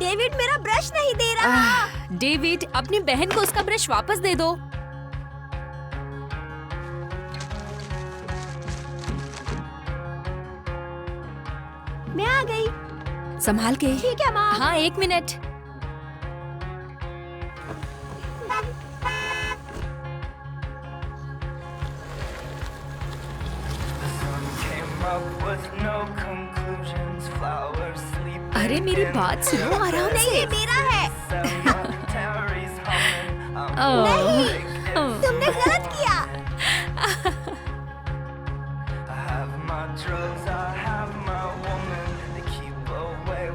David मेरा brush नहीं दे रहा। डेविड, अपनी बहन को उसका ब्रश वापस दे दो। मैं आ गई। संभाल के। ठीक है माँ। हाँ, 1 मिनट। अरे मेरी बात सुनो आराम से। नहीं, ये मेरा है। नहीं, तुमने गलत किया।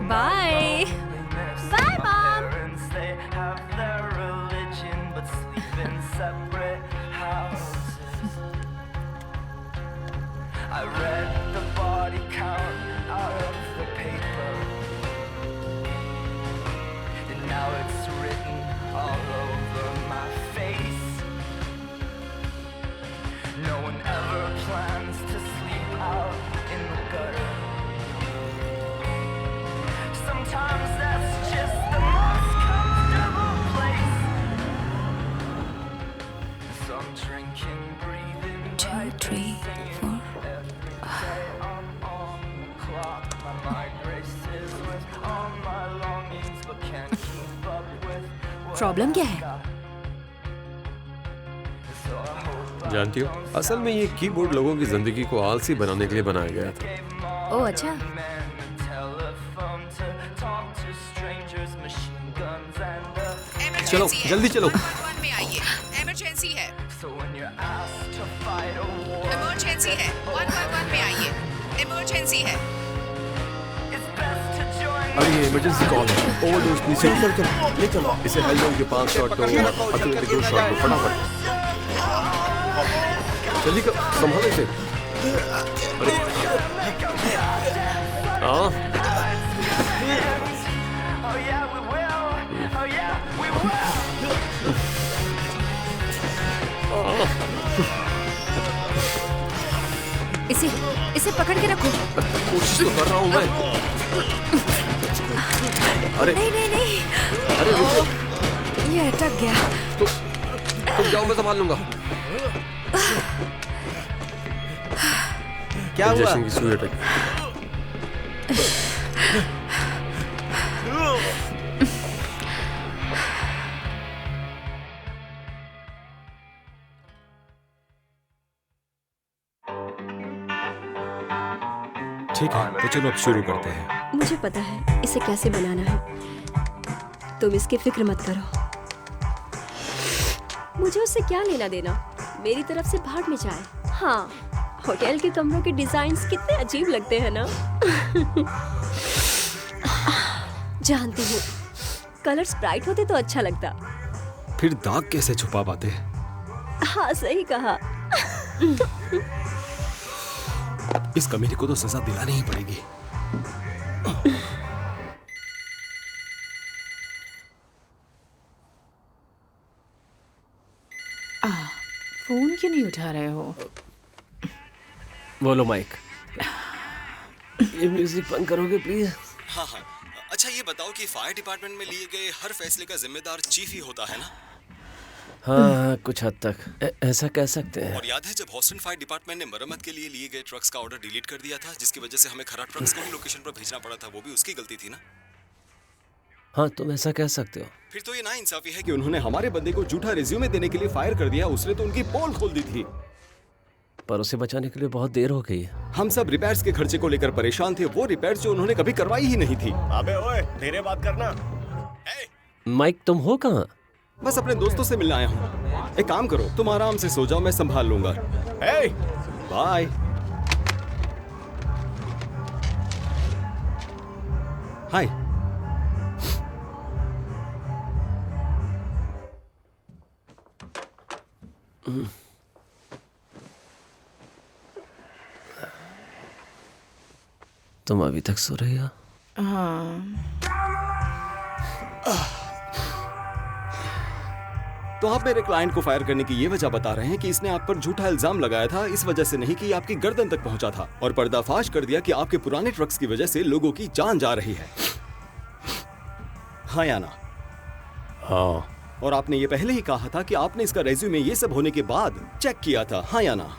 Bye. Bye mom. I read the body count out of the paper, and now it's written all over my face. No one ever plans to sleep out in the gutter. Sometimes that's just the most comfortable place. So I'm drinking, breathing, 2, 3, 4. Problem क्या है? जानती हो, असल में ये keyboard लोगों की जिंदगी को आलसी बनाने के लिए बनाया गया था। ओह अच्छा। चलो जल्दी चलो। में आइए, इमरजेंसी है। इमरजेंसी है, 111 में आइए, इमरजेंसी है। अरे ये इमरजेंसी कॉल है। Overdose please. चलो चलो ले चलो। इसे हेलो के 5 शॉट दो, अतुल के 2 शॉट दो, फटाफट। जल्दी कर, संभालो इसे। अरे हाँ। इसे पकड़ के रखो। कोशिश तो कर रहा हूँ मैं। अरे नहीं। अरे रुको। ये अटक गया। तुम जाओ, मैं संभाल लूंगा। क्या हुआ? इंजेक्शन की सुई अटक। ठीक है, तो चलो अब शुरू करते हैं। मुझे पता है इसे कैसे बनाना है। तुम इसकी फिक्र मत करो। मुझे उससे क्या लेना देना, मेरी तरफ से भाड़ में जाए। हाँ, होटल के कमरों के डिजाइन्स कितने अजीब लगते हैं ना। जानती हूँ, कलर्स ब्राइट होते तो अच्छा लगता। फिर दाग कैसे छुपा पाते? हाँ सही कहा। इस कमीने को तो सजा दिलानी ही पड़ेगी। फोन क्यों नहीं उठा रहे हो? बोलो माइक। ये म्यूजिक बंद करोगे प्लीज? हाँ। अच्छा ये बताओ कि फायर डिपार्टमेंट में लिए गए हर फैसले का जिम्मेदार चीफ ही होता है ना? हाँ, कुछ हद तक ऐसा कह सकते हैं। और याद है जब हॉस्टन फायर डिपार्टमेंट ने मरम्मत के लिए गए ट्रक्स का ऑर्डर डिलीट कर दिया था, जिसकी वजह से हमें खराब ट्रक्स को ही लोकेशन पर भेजना पड़ा था, वो भी उसकी गलती थी ना? हाँ, तुम ऐसा कह सकते हो। फिर तो ये नाइंसाफी है कि उन्होंने हमारे बंदे को झूठा रिज्यूमे देने के लिए फायर कर दिया। उसने तो उनकी पोल खोल दी थी। पर उसे बचाने के लिए बहुत देर हो गई है। हम सब रिपेयर्स के खर्चे को लेकर परेशान थे। वो रिपेयर्स जो उन्होंने कभी करवाई ही नहीं थी। अबे ओए, धीरे बात करना। माइक, तुम हो कहाँ? बस अपने दोस्तों से मिलने आया हूँ। एक काम करो, तुम आराम से सो जाओ, मैं संभाल लूंगा। बाय। हाय। तुम अभी तक सो रही हो? हाँ। तो आप मेरे क्लाइंट को फायर करने की ये वजह बता रहे हैं कि इसने आप पर झूठा इल्जाम लगाया था, इस वजह से नहीं कि आपकी गर्दन तक पहुंचा था, और पर्दाफाश कर दिया कि आपके पुराने ट्रक्स की वजह से लोगों की जान जा रही है। हाँ या ना? हाँ और आपने ये पहले ही कहा था कि आपने इसका रेज्यूमे ये सब होने के बाद चेक किया था, हाँ या ना?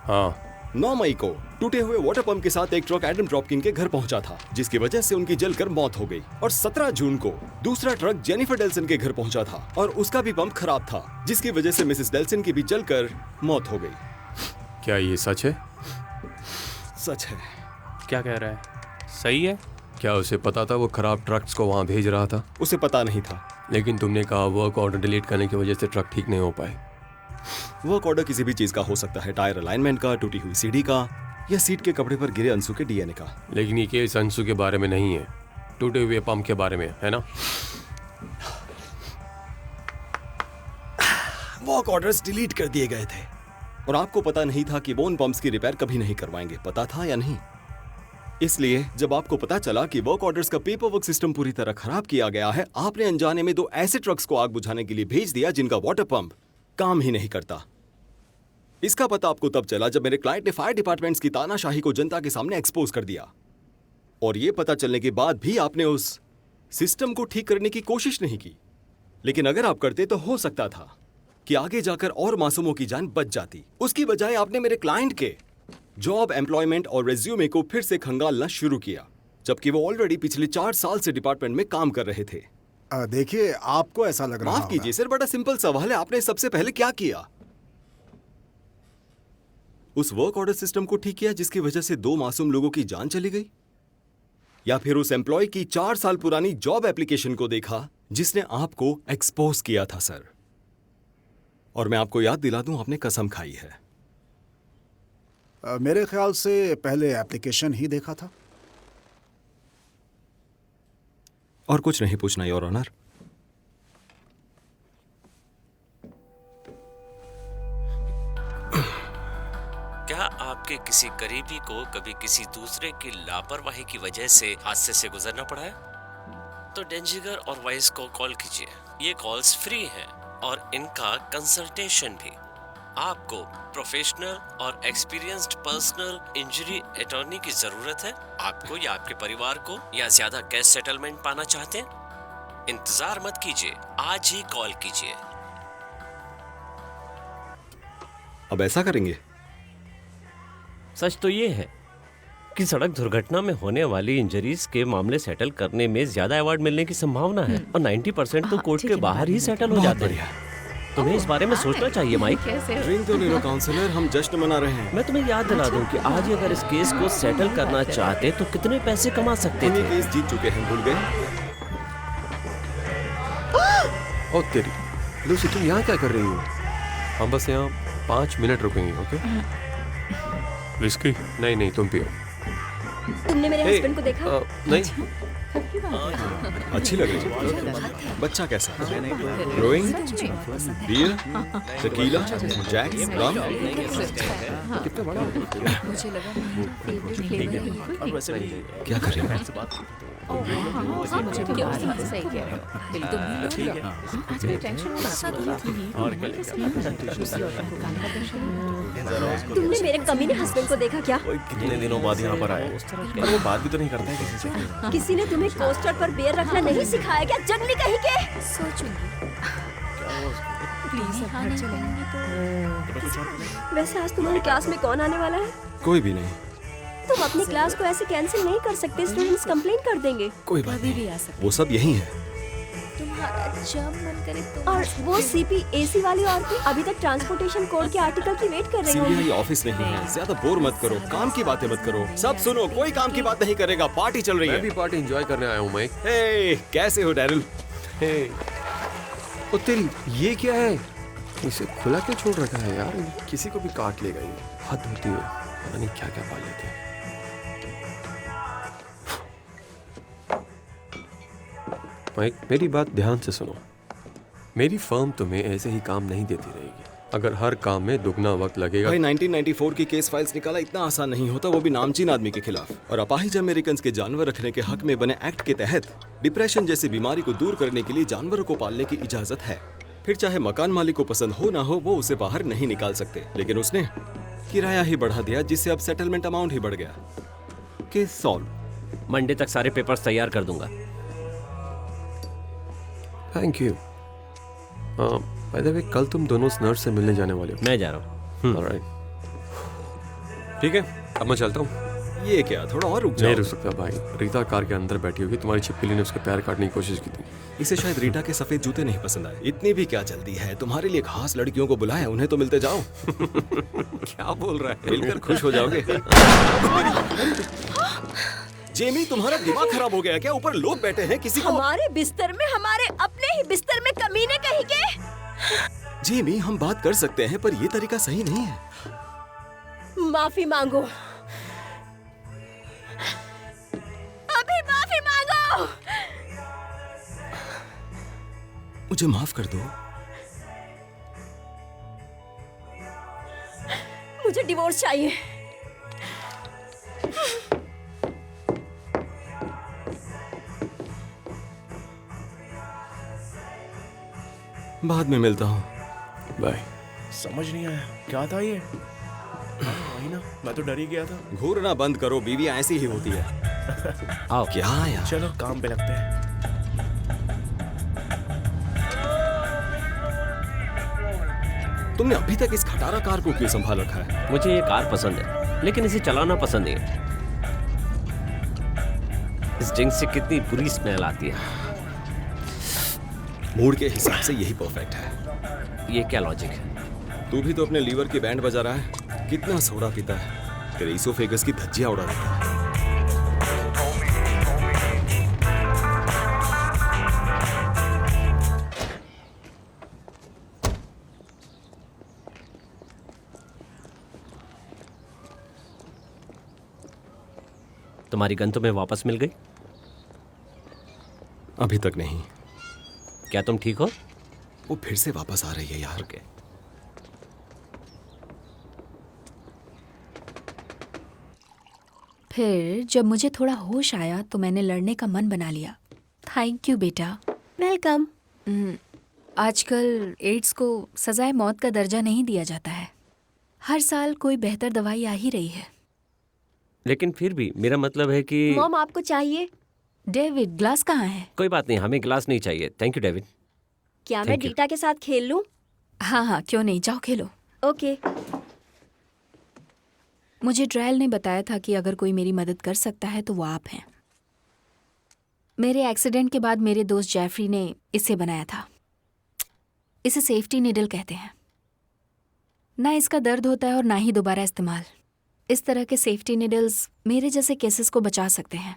हाँ 9 मई को टूटे हुए वाटर पंप के साथ एक ट्रक एडम ड्रॉपकिन के घर पहुंचा था, जिसकी वजह से उनकी जलकर मौत हो गई। और 17 जून को दूसरा ट्रक जेनिफर डेल्सन के घर पहुंचा था और उसका भी पंप खराब था, जिसकी वजह से मिसेस डेल्सन की भी जलकर मौत हो गई। क्या ये सच है? सच है। क्या कह रहा है? सही है? क्या उसे पता था वो खराब ट्रक्स को वहाँ भेज रहा था? उसे पता नहीं था। लेकिन तुमने कहा वर्क ऑर्डर डिलीट करने की वजह से ट्रक ठीक नहीं हो पाए। वर्क ऑर्डर किसी भी चीज का हो सकता है, टायर अलाइनमेंट का, टूटी हुई सीढ़ी का, या सीट के कपड़े पर गिरे अंशु के डीएनए का। लेकिन ये केस अंशु के बारे में नहीं है, टूटे हुए पंप के बारे में है ना? वर्क ऑर्डर्स डिलीट कर दिए गए थे और आपको पता नहीं था कि वो उन पंप्स की रिपेयर कभी नहीं करवाएंगे, पता था या नहीं? इसलिए जब आपको पता चला कि वर्क ऑर्डर्स का पेपर वर्क सिस्टम पूरी तरह खराब किया गया है, आपने अनजाने में 2 ऐसे ट्रक्स को आग बुझाने के लिए भेज दिया जिनका वाटर पंप काम ही नहीं करता। इसका पता आपको तब चला जब मेरे क्लाइंट ने फायर डिपार्टमेंट्स की तानाशाही को जनता के सामने एक्सपोज कर दिया। और ये पता चलने के बाद भी आपने उस सिस्टम को ठीक करने की कोशिश नहीं की। लेकिन अगर आप करते तो हो सकता था कि आगे जाकर और मासूमों की जान बच जाती। उसकी बजाय आपने मेरे क्लाइंट के जॉब, एम्प्लॉयमेंट और रेज्यूमे को फिर से खंगालना शुरू किया, जबकि वो ऑलरेडी पिछले 4 साल से डिपार्टमेंट में काम कर रहे थे। देखिए, आपको ऐसा लग रहा माफ कीजिए सर, बड़ा सिंपल सवाल है, आपने सबसे पहले क्या किया? उस वर्क ऑर्डर सिस्टम को ठीक किया जिसकी वजह से 2 मासूम लोगों की जान चली गई, या फिर उस एम्प्लॉय की 4 साल पुरानी जॉब एप्लीकेशन को देखा जिसने आपको एक्सपोज किया था सर? और मैं आपको याद दिला दूं, आपने कसम खाई है। मेरे ख्याल से पहले एप्लीकेशन ही देखा था। और कुछ नहीं पूछना योर ऑनर। क्या आपके किसी करीबी को कभी किसी दूसरे की लापरवाही की वजह से हादसे से गुजरना पड़ा है? तो डेंजिगर और वाइस को कॉल कीजिए। ये कॉल्स फ्री हैं और इनका कंसल्टेशन भी। आपको प्रोफेशनल और एक्सपीरियंस्ड पर्सनल इंजरी अटॉर्नी की जरूरत है? आपको या आपके परिवार को, या ज्यादा कैश सेटलमेंट पाना चाहते हैं? इंतजार मत कीजिए, आज ही कॉल कीजिए। अब ऐसा करेंगे? सच तो ये है कि सड़क दुर्घटना में होने वाली इंजरीज के मामले सेटल करने में ज्यादा अवार्ड मिलने की संभावना है और 90% तो कोर्ट के बाहर ही सेटल हो जाते हैं। तुम्हें इस बारे में सोचना चाहिए माइक। ड्रिंक तो ले लो काउंसलर, हम जश्न मना रहे हैं। मैं तुम्हें याद दिला दूं कि आज ही अगर इस केस को सेटल करना चाहते तो कितने पैसे कमा सकते थे। केस जीत चुके हैं, भूल गए? ओ तेरी लूसी, तुम यहाँ क्या कर रही हो? हम बस यहाँ 5 मिनट रुकेंगे, ओके? विस्की? नहीं, तुम पियो। तुमने मेरे हस्बैंड को देखा? नहीं। अच्छी लग रही है। बच्चा कैसा? ग्रोइंग? बियर? टेकीला? जैक? रम? कितना बड़ा मुझे लगा क्या कर रही है? तुमने मेरे कमीने हस्बैंड को देखा क्या? कितने दिनों बाद यहाँ पर आए और वो बात भी तो नहीं करता है किसी से। किसी ने तुम्हें कोस्टर पर बियर रखना नहीं सिखाया क्या, जंगली कहीं के? वैसे आज तुम्हारी क्लास में कौन आने वाला है? कोई भी नहीं। तुम अपनी क्लास को ऐसे कैंसिल नहीं कर सकते, स्टूडेंट्स कंप्लेंट कर देंगे। कोई बात नहीं, वो सब यही है। तुम्हारा जब मन करे तो। और वो सीपी एसी वाली औरतें अभी तक ट्रांसपोर्टेशन कोड के आर्टिकल की वेट कर रही सीबीआई हैं। ऑफिस नहीं है, ज्यादा बोर मत करो, काम की बातें मत करो। सब सुनो, कोई काम की बात नहीं करेगा, पार्टी चल रही है। मैं भी पार्टी एंजॉय करने आया हूँ माइक। हे, कैसे हो डैरिल? ओ तेरी, ये क्या है? इसे खुला क्यों छोड़ रखा है यार? किसी को भी काट लेगा ये। हद होती है, पता नहीं क्या क्या पाल लेते हैं। माइक, मेरी बात ध्यान से सुनो। मेरी फर्म तुम्हें ऐसे ही काम नहीं देती रहेगी। अगर हर काम में दुगना वक्त लगेगा। भाई 1994 की केस फाइल्स निकाला इतना आसान नहीं होता, वो भी नामचीन आदमी के खिलाफ। और अपाहिज अमेरिकन के जानवर रखने के हक में बने एक्ट के तहत डिप्रेशन जैसी बीमारी को दूर करने के लिए जानवरों को पालने की इजाजत है। फिर चाहे मकान मालिक को पसंद हो ना हो, वो उसे बाहर नहीं निकाल सकते। लेकिन उसने किराया ही बढ़ा दिया, जिससे अब सेटलमेंट अमाउंट ही बढ़ गया। Case solve. मंडे तक सारे पेपर्स तैयार कर दूंगा। Thank you. By the way, कल तुम दोनों उस नर्स से मिलने जाने वाले हो। मैं जा रहा हूँ। ऑलराइट, ठीक है, अब मैं चलता हूँ। ये क्या, थोड़ा और रुक जाओ। नहीं रुक सकता भाई, रीता कार के अंदर बैठी होगी, तुम्हारी छिपकली ने उसके पैर काटने की कोशिश की थी। इसे शायद रीटा के सफेद जूते नहीं पसंद आए। इतनी भी क्या जल्दी है, तुम्हारे लिए खास लड़कियों को बुलाया, उन्हें तो मिलते जाओ। क्या बोल रहा है? मिलकर खुश हो जाओगे। जेमी, तुम्हारा दिमाग खराब हो गया क्या? ऊपर लोग बैठे हैं, किसी को। हमारे बिस्तर में, हमारे अपने ही बिस्तर में कमीने कहीं के। जेमी, हम बात कर सकते हैं, पर ये तरीका सही नहीं है। माफी मांगो, अभी माफी मांगो। मुझे माफ कर दो। मुझे डिवोर्स चाहिए। बाद में मिलता हूँ। बाय। समझ नहीं आया क्या था ये। वही ना, मैं तो डर ही गया था। घूरना बंद करो, बीवी ऐसी ही होती है। आओ। क्या यार? चलो काम पे लगते हैं। तुमने अभी तक इस खटारा कार को क्यों संभाल रखा है? मुझे ये कार पसंद है, लेकिन इसे चलाना पसंद नहीं है। इस ड्रिंक से कितनी बुरी स्मेल आती है। मूड के हिसाब से यही परफेक्ट है। ये क्या लॉजिक है? तू भी तो अपने लीवर की बैंड बजा रहा है। कितना सोडा पीता है, तेरे इसोफेगस की धज्जियां उड़ा देता है। तुम्हारी गन तुम्हें वापस मिल गई? अभी तक नहीं। क्या तुम ठीक हो? वो फिर से वापस आ रही है यार के। फिर जब मुझे थोड़ा होश आया तो मैंने लड़ने का मन बना लिया। थैंक यू बेटा। वेलकम। आजकल एड्स को सजाए मौत का दर्जा नहीं दिया जाता है। हर साल कोई बेहतर दवाई आ ही रही है। लेकिन फिर भी मेरा मतलब है कि मॉम, आपको चाहिए? डेविड, ग्लास कहाँ है? कोई बात नहीं, हमें गिलास नहीं चाहिए। Thank you David. क्या मैं Thank you. डीटा के साथ खेल लूं? हाँ हाँ, क्यों नहीं, जाओ खेलो। ओके। मुझे ड्रायल ने बताया था कि अगर कोई मेरी मदद कर सकता है तो वो आप हैं। मेरे एक्सीडेंट के बाद मेरे दोस्त जेफरी ने इसे बनाया था। इसे सेफ्टी नीडल कहते हैं। ना इसका दर्द होता है और ना ही दोबारा इस्तेमाल। इस तरह के सेफ्टी नीडल्स मेरे जैसे केसेस को बचा सकते हैं,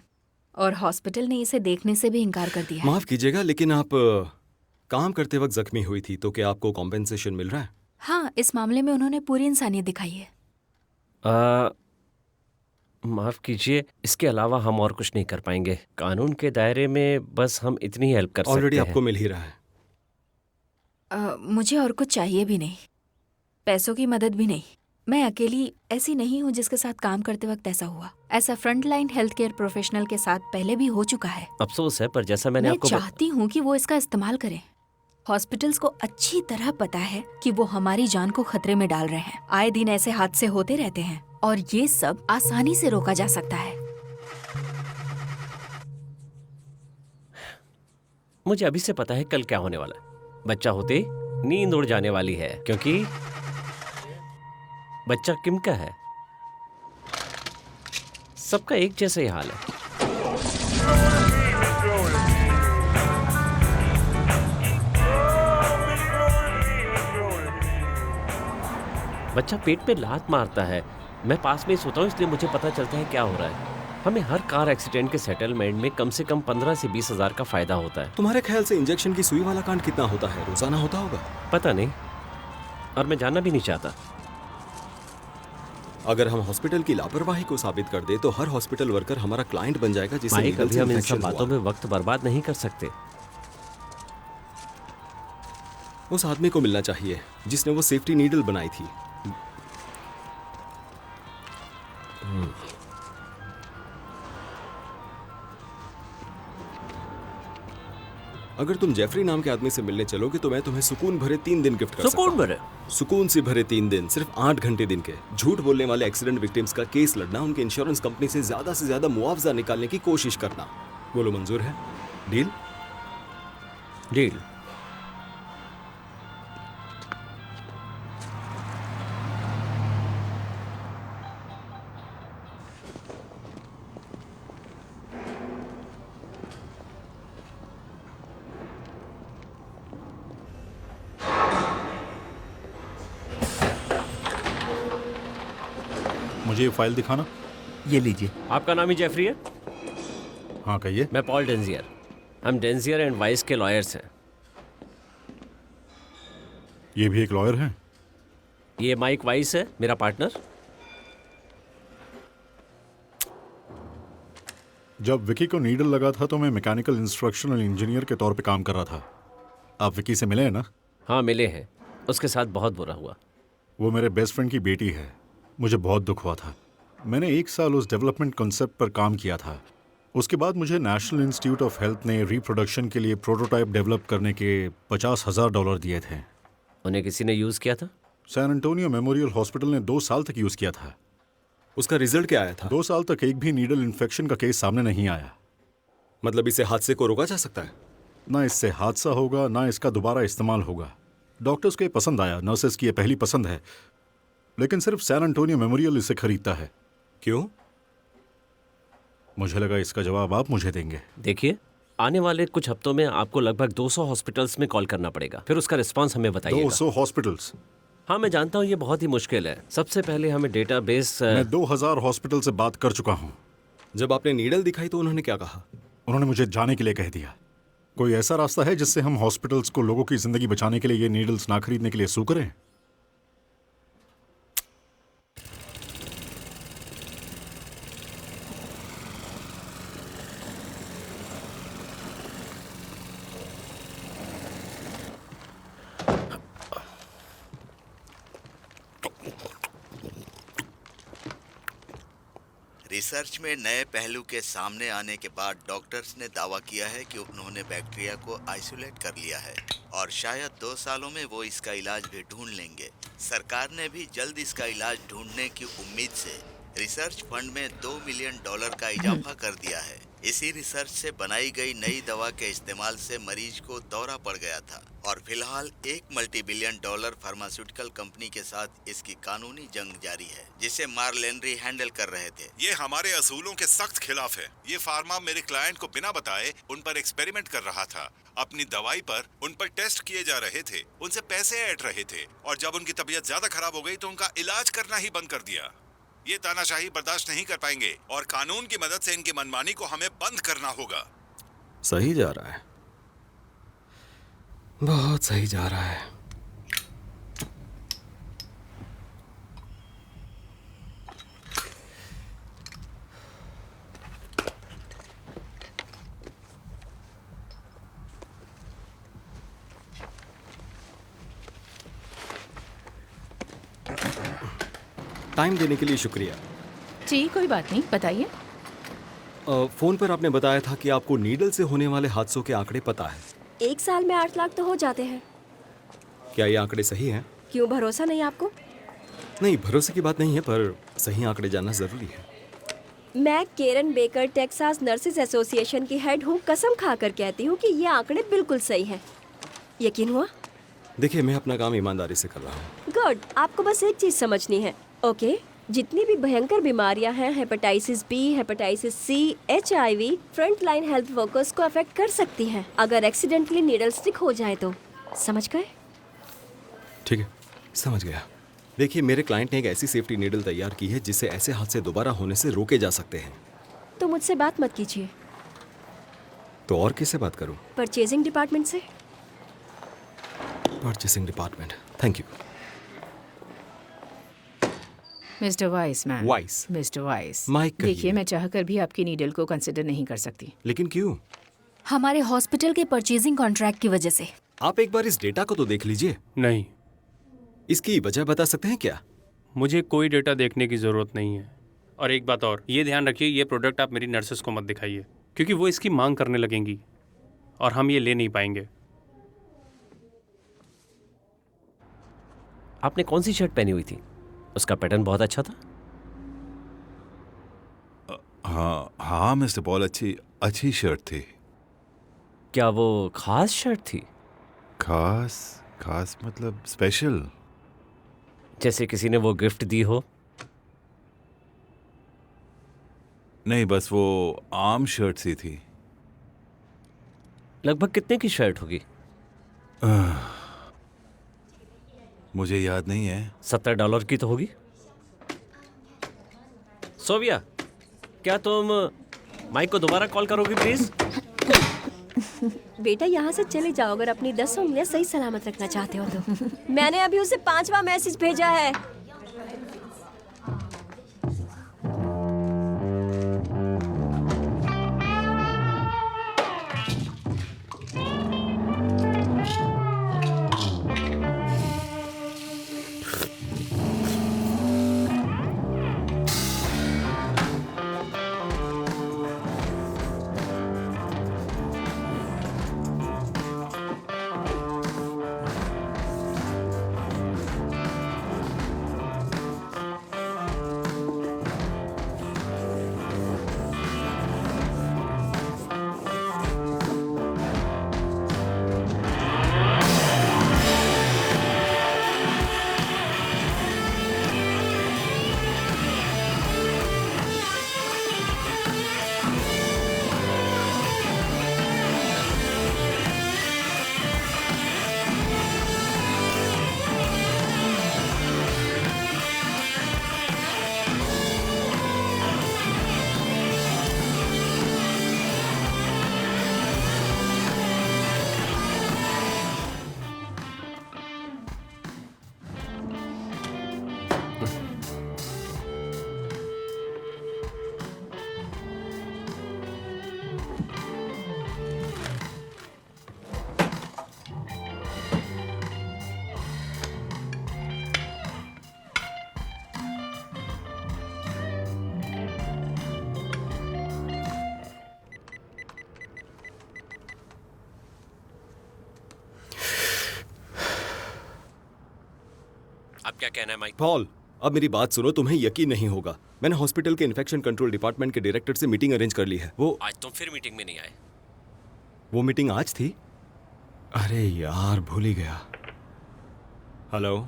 और हॉस्पिटल ने इसे देखने से भी इनकार कर दिया है। माफ कीजिएगा, लेकिन आप काम करते वक्त जख्मी हुई थी, तो क्या आपको कॉम्पेंसेशन मिल रहा है? हाँ, इस मामले में उन्होंने पूरी इंसानियत दिखाई है। माफ कीजिए, इसके अलावा हम और कुछ नहीं कर पाएंगे। कानून के दायरे में बस हम इतनी हेल्प कर सकते हैं। ऑलरेडी आपको मिल ही रहा है। मुझे और कुछ चाहिए भी नहीं, पैसों की मदद भी नहीं। मैं अकेली ऐसी नहीं हूँ जिसके साथ काम करते वक्त ऐसा हुआ। ऐसा front line health care professional के साथ पहले भी हो चुका है। अफसोस है, पर जैसा मैंने मैं आपको चाहती हूँ कि वो इसका इस्तेमाल करें। हॉस्पिटल्स को अच्छी तरह पता है कि वो हमारी जान को खतरे में डाल रहे हैं। आए दिन ऐसे हादसे होते रहते हैं, और ये सब आसानी से रोका जा सकता है। मुझे अभी से पता है कल क्या होने वाला है। बच्चा होते ही नींद उड़ जाने वाली है, क्योंकि बच्चा किम का है। सबका एक जैसा ही हाल है। बच्चा पेट पे लात मारता है। मैं पास में ही सोता हूँ, इसलिए मुझे पता चलता है क्या हो रहा है। हमें हर कार एक्सीडेंट के सेटलमेंट में कम से कम 15 से 20 हजार का फायदा होता है। तुम्हारे ख्याल से इंजेक्शन की सुई वाला कांड कितना होता है? रोजाना होता होगा? पता नहीं, और मैं जानना भी नहीं चाहता। अगर हम हॉस्पिटल की लापरवाही को साबित कर दे तो हर हॉस्पिटल वर्कर हमारा क्लाइंट बन जाएगा, जिससे माइक, लीगल अभी से हम इन सब इन्फेक्शन बातों हुआ। में वक्त बर्बाद नहीं कर सकते। उस आदमी को मिलना चाहिए जिसने वो सेफ्टी नीडल बनाई थी। अगर तुम जेफरी नाम के आदमी से मिलने चलोगे तो मैं तुम्हें सुकून भरे 3 दिन गिफ्ट कर सकता सुकून हूं। भरे? सुकून से भरे 3 दिन, सिर्फ 8 घंटे दिन के। झूठ बोलने वाले एक्सीडेंट विक्टिम्स का केस लड़ना, उनके इंश्योरेंस कंपनी से ज्यादा मुआवजा निकालने की कोशिश करना। बोलो मंजूर है? डील? डील। मुझे ये फाइल दिखाना। ये लीजिए। आपका नाम ही जेफरी है? हाँ कहिए। मैं पॉल डेंजियर। हम डेंजियर एंड वाइस के लॉयर्स हैं। ये भी एक लॉयर हैं? ये माइक वाइस है, मेरा पार्टनर। जब विकी को नीडल लगा था तो मैं मैकेनिकल इंस्ट्रक्शनल इंजीनियर के तौर पे काम कर रहा था। आप विकी से मिले हैं ना? हाँ मिले हैं। उसके साथ बहुत बुरा हुआ। वो मेरे बेस्ट फ्रेंड की बेटी है। मुझे बहुत दुख हुआ था। मैंने 1 साल उस डेवलपमेंट कॉन्सेप्ट पर काम किया था। उसके बाद मुझे नेशनल इंस्टीट्यूट ऑफ हेल्थ ने रिप्रोडक्शन के लिए प्रोटोटाइप डेवलप करने के $50,000 दिए थे। उन्हें किसी ने यूज़ किया था? सैन एंटोनियो मेमोरियल हॉस्पिटल ने 2 साल तक यूज़ किया था। उसका रिजल्ट क्या आया था? 2 साल तक एक भी नीडल इन्फेक्शन का केस सामने नहीं आया। मतलब इससे हादसे को रोका जा सकता है? ना इससे हादसा होगा, ना इसका दोबारा इस्तेमाल होगा। डॉक्टर्स को ये पसंद आया, नर्सेस की ये पहली पसंद है, लेकिन सिर्फ सैन एंटोनियो मेमोरियल इसे खरीदता है। क्यों? मुझे लगा इसका जवाब आप मुझे देंगे। देखिए, आने वाले कुछ हफ्तों में आपको लगभग 200 हॉस्पिटल्स में कॉल करना पड़ेगा। फिर उसका रिस्पांस हमें बताइएगा। 200 हॉस्पिटल्स? हाँ मैं जानता हूँ ये बहुत ही मुश्किल है। सबसे पहले हमें डेटाबेस। मैं 2000 हॉस्पिटल से बात कर चुका हूँ। जब आपने नीडल दिखाई तो उन्होंने क्या कहा? उन्होंने मुझे जाने के लिए कह दिया। कोई ऐसा रास्ता है जिससे हम हॉस्पिटल्स को लोगों की जिंदगी बचाने के लिए ये नीडल्स ना खरीदने के लिए सू करें? रिसर्च में नए पहलू के सामने आने के बाद डॉक्टर्स ने दावा किया है कि उन्होंने बैक्टीरिया को आइसोलेट कर लिया है और शायद 2 सालों में वो इसका इलाज भी ढूंढ लेंगे। सरकार ने भी जल्द इसका इलाज ढूंढने की उम्मीद से रिसर्च फंड में $2 मिलियन का इजाफा कर दिया है। इसी रिसर्च से बनाई गई नई दवा के इस्तेमाल से मरीज को दौरा पड़ गया था और फिलहाल एक $multi-billion फार्मास्यूटिकल कंपनी के साथ इसकी कानूनी जंग जारी है, जिसे मार्लेनरी हैंडल कर रहे थे। ये हमारे असूलों के सख्त खिलाफ है। ये फार्मा मेरे क्लाइंट को बिना बताए उन पर एक्सपेरिमेंट कर रहा था। अपनी दवाई पर उन पर टेस्ट किए जा रहे थे, उनसे पैसे ऐंठ रहे थे और जब उनकी तबीयत ज्यादा खराब हो गई तो उनका इलाज करना ही बंद कर दिया। ये तानाशाही बर्दाश्त नहीं कर पाएंगे और कानून की मदद से इनकी मनमानी को हमें बंद करना होगा। सही जा रहा है, बहुत सही जा रहा है। टाइम देने के लिए शुक्रिया। जी कोई बात नहीं, बताइए। फोन पर आपने बताया था कि आपको नीडल से होने वाले हादसों के आंकड़े पता है। 1 साल में 8 लाख तो हो जाते हैं। क्या ये आंकड़े सही हैं? क्यों, भरोसा नहीं आपको? नहीं, भरोसे की बात नहीं है, पर सही आंकड़े जानना जरूरी है। मैं केरन बेकर टेक्सास नर्सेज एसोसिएशन की हेड हूँ। कसम खाकर कहती हूँ कि ये आंकड़े बिल्कुल सही हैं। यकीन हुआ? देखिए, मैं अपना काम ईमानदारी से कर रहा हूँ। गुड। आपको बस एक चीज समझनी है, ओके? जितनी भी भयंकर बीमारियां हैं, hepatitis B, hepatitis C, HIV, front line health workers को अफेक्ट कर सकती हैं अगर एक्सीडेंटली नीडल स्टिक हो जाए तो। समझ गए? ठीक है, समझ गया। देखिए, मेरे क्लाइंट ने एक ऐसी सेफ्टी नीडल तैयार की है जिससे ऐसे हादसे दोबारा होने से रोके जा सकते हैं। तो मुझसे बात मत कीजिए। तो और किससे बात करूं? परचेजिंग डिपार्टमेंट से। Purchasing department, thank you. Mister Weiss ma'am. Weiss. Mister Weiss, Mike कहिए। देखिए मैं चाहकर भी आपकी नीडल को कंसिडर नहीं कर सकती। लेकिन क्यों? हमारे हॉस्पिटल के परचेजिंग कॉन्ट्रैक्ट की वजह से। आप एक बार इस डेटा को तो देख लीजिए। नहीं। इसकी वजह बता सकते हैं क्या? मुझे कोई डेटा देखने की ज़रूरत नहीं है। और एक बात और, ये ध्यान रखिए, ये प्रोडक्ट आप मेरी नर्सेस को मत दिखाइए, क्योंकि वो इसकी मांग करने लगेंगी और हम ये ले नहीं पाएंगे। आपने कौन सी शर्ट पहनी हुई थी? उसका पैटर्न बहुत अच्छा था। हाँ मिस्टर पॉल, अच्छी शर्ट थी। क्या वो खास शर्ट थी? खास मतलब स्पेशल? जैसे किसी ने वो गिफ्ट दी हो? नहीं, बस वो आम शर्ट सी थी। लगभग कितने की शर्ट होगी? मुझे याद नहीं है। $70 की तो होगी। सोविया, क्या तुम माइक को दोबारा कॉल करोगी प्लीज? बेटा यहाँ से चले जाओ अगर अपनी 10 उंगलियां सही सलामत रखना चाहते हो तो। मैंने अभी उसे 5वां मैसेज भेजा है। अब क्या कहना है माइक? पॉल, अब मेरी बात सुनो, तुम्हें यकीन नहीं होगा। मैंने हॉस्पिटल के इन्फेक्शन कंट्रोल डिपार्टमेंट के डायरेक्टर से मीटिंग अरेंज कर ली है। वो आज तुम फिर मीटिंग में नहीं आए? वो मीटिंग आज थी? अरे यार, भूल ही गया। हेलो,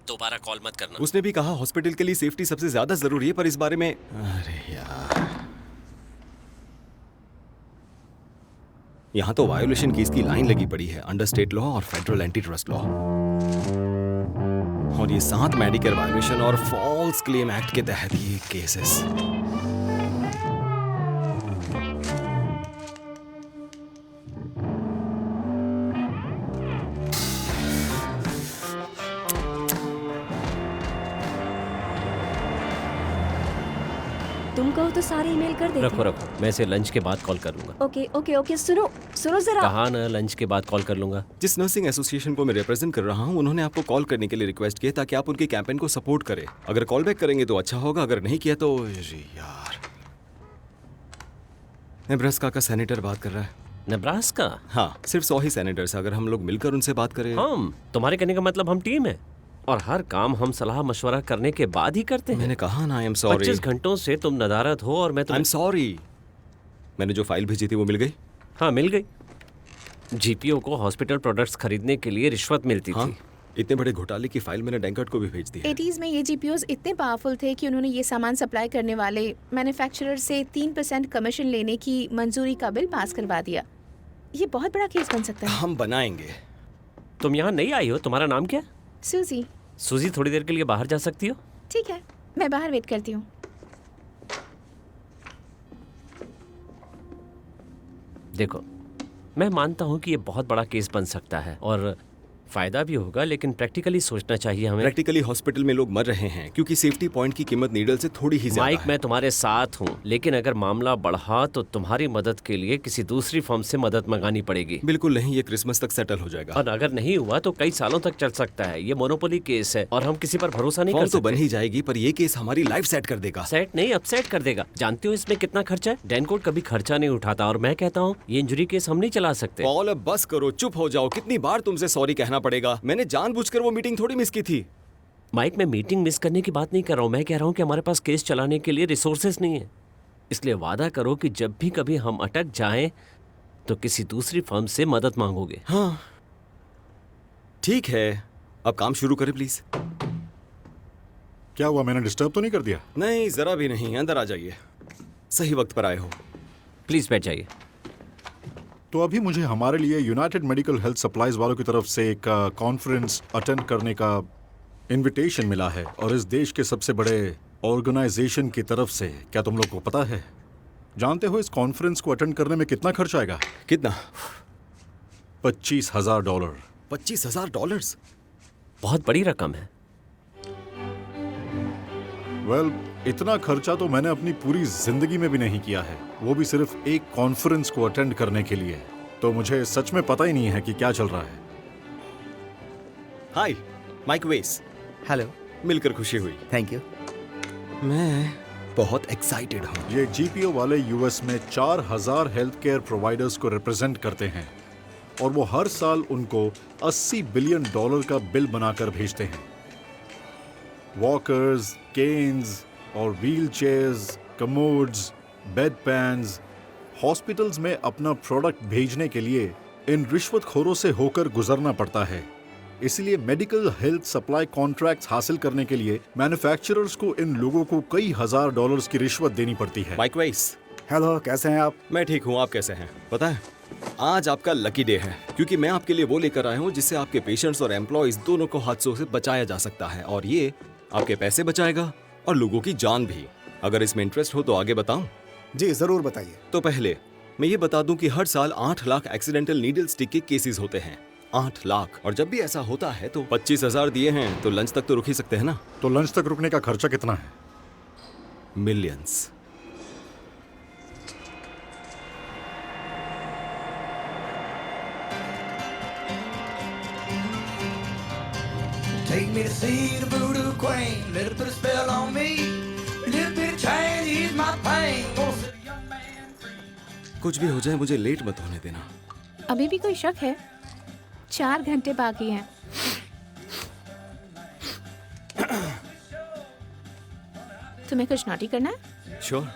दोबारा कॉल मत करना। उसने भी कहा हॉस्पिटल के लिए सेफ्टी सबसे ज्यादा जरूरी है, पर इस बारे में अरे यार, यहां तो वायोलेशन केस की लाइन लगी पड़ी है, अंडर स्टेट लॉ और फेडरल एंटी ट्रस्ट लॉ, और ये 7 मेडिकेयर वायोलेशन और फॉल्स क्लेम एक्ट के तहत ये केसेस। तुम कहो तो सारे ईमेल कर देते। रखो, मैं इसे लंच के बाद कॉल कर लूंगा। ओके, सुनो जरा। कहा ना, लंच के बाद कॉल कर लूंगा। जिस नर्सिंग एसोसिएशन को मैं रिप्रेजेंट कर रहा हूं, उन्होंने आपको कॉल करने के लिए रिक्वेस्ट किया ताकि आप उनके कैंपेन को सपोर्ट करें। अगर कॉल बैक करेंगे तो अच्छा होगा, अगर नहीं किया तो यार। नेब्रास्का का सेनेटर बात कर रहा है। नेब्रास्का? हाँ, सिर्फ 100 ही सेनेटर्स। अगर हम लोग मिलकर उनसे बात करें। हम? तुम्हारे कहने का मतलब हम टीम है और हर काम हम सलाह मशवरा करने के बाद ही करते हैं। मैंने कहा ना, आई एम सॉरी। 25 घंटों से तुम नदारद हो और मैं आई एम सॉरी। मैंने जो फाइल भेजी थी वो मिल गई? हाँ, मिल गई। जीपीओ को हॉस्पिटल प्रोडक्ट्स खरीदने के लिए रिश्वत मिलती थी। इतने बड़े घोटाले की फाइल मैंने डेंकर्ट को भी भेज दी है। 80s में ये जीपीओज इतने पावरफुल थे कि उन्होंने ये सामान सप्लाई करने वाले मैन्युफैक्चरर से 3% कमीशन लेने की मंजूरी का बिल पास करवा दिया। ये बहुत बड़ा केस बन सकता है। हम बनाएंगे। तुम यहाँ नहीं आई हो, तुम्हारा नाम क्या? सूजी। सूजी, थोड़ी देर के लिए बाहर जा सकती हो? ठीक है, मैं बाहर वेट करती हूँ। देखो, मैं मानता हूँ कि ये बहुत बड़ा केस बन सकता है और फायदा भी होगा, लेकिन प्रैक्टिकली सोचना चाहिए हमें। प्रैक्टिकली हॉस्पिटल में लोग मर रहे हैं क्योंकि सेफ्टी पॉइंट की कीमत नीडल से थोड़ी ही ज्यादा माइक, है। मैं तुम्हारे साथ हूँ, लेकिन अगर मामला बढ़ा तो तुम्हारी मदद के लिए किसी दूसरी फर्म से मदद मंगानी पड़ेगी। बिल्कुल नहीं, ये क्रिसमस तक सेटल हो जाएगा। और अगर नहीं हुआ तो कई सालों तक चल सकता है। ये मोनोपोली केस है और हम किसी पर भरोसा नहीं कर फॉर्म तो सकते। बन ही जाएगी, पर ये केस हमारी लाइफ सेट कर देगा। सेट नहीं, अपसेट कर देगा। जानते हो इसमें कितना खर्चा है? डैनकोड कभी खर्चा नहीं उठाता और मैं कहता हूँ ये इंजरी केस हम नहीं चला सकते। पॉल, अब बस करो, चुप हो जाओ। कितनी बार तुमसे सॉरी कहना पड़ेगा? मैंने जानबूझकर वो मीटिंग थोड़ी मिस की थी। माइक, मैं मीटिंग मिस करने की बात नहीं कर रहा हूँ। मैं कह रहा हूँ कि हमारे पास केस चलाने के लिए रिसोर्सेज नहीं है। इसलिए वादा करो कि जब भी कभी हम अटक जाएं तो किसी दूसरी फर्म से मदद मांगोगे। हाँ ठीक है, अब काम शुरू करें प्लीज। क्या हुआ, मैंने डिस्टर्ब तो नहीं कर दिया? नहीं, जरा भी नहीं। अंदर आ जाइए, सही वक्त पर आए हो। प्लीज बैठ जाइए। तो अभी मुझे हमारे लिए यूनाइटेड मेडिकल हेल्थ सप्लाईज वालों की तरफ से एक कॉन्फ्रेंस अटेंड करने का इनविटेशन मिला है, और इस देश के सबसे बड़े ऑर्गेनाइजेशन की तरफ से। क्या तुम लोग को पता है, जानते हो इस कॉन्फ्रेंस को अटेंड करने में कितना खर्च आएगा? कितना? $25,000। $25,000? बहुत बड़ी रकम है। वेल, इतना खर्चा तो मैंने अपनी पूरी जिंदगी में भी नहीं किया है, वो भी सिर्फ एक कॉन्फ्रेंस को अटेंड करने के लिए। तो मुझे सच में पता ही नहीं है कि क्या चल रहा है। हाय, माइक वेस। हेलो। मिलकर खुशी हुई। Thank you. मैं बहुत एक्साइटेड हूँ। ये जीपीओ वाले यूएस में 4000 हेल्थ केयर प्रोवाइडर्स को रिप्रेजेंट करते हैं, और वो हर साल उनको $80 बिलियन का बिल बनाकर भेजते हैं। वॉकर्स, केन्स और wheel chairs, commodes, bed pans, hospitals में अपना प्रोडक्ट भेजने के लिए इन रिश्वतखोरों से होकर गुजरना पड़ता है। इसलिए मेडिकल हेल्थ सप्लाई कॉन्ट्रैक्ट्स हासिल करने के लिए मैन्युफैक्चरर्स को इन लोगों को कई $1000 की रिश्वत देनी पड़ती है। माइक वेस। हेलो, कैसे हैं आप? मैं ठीक हूँ, आप कैसे हैं? पता है, आज आपका लकी डे है, क्योंकि मैं आपके लिए वो लेकर आया हूँ जिससे आपके पेशेंट्स और एम्प्लॉयज दोनों को हादसों से बचाया जा सकता है, और ये आपके पैसे बचाएगा और लोगों की जान भी। अगर इसमें इंटरेस्ट हो तो आगे बताऊं? जी जरूर बताइए। तो पहले मैं ये बता दूं कि हर साल 8 लाख एक्सीडेंटल नीडल स्टिक के केसेस होते हैं। 8 लाख। और जब भी ऐसा होता है तो 25,000 दिए हैं तो लंच तक तो रुक ही सकते हैं ना। तो लंच तक रुकने का खर्चा कितना है? Millions. Take me to see the voodoo queen. Let her put a spell on me. A little bit of change, ease my pain. Gonna set a young man free. कुछ भी हो जाए मुझे लेट मत होने देना। अभी भी कोई शक है? 4 घंटे बाकी हैं। तुम्हें कुछ नॉटी करना है? श्योर।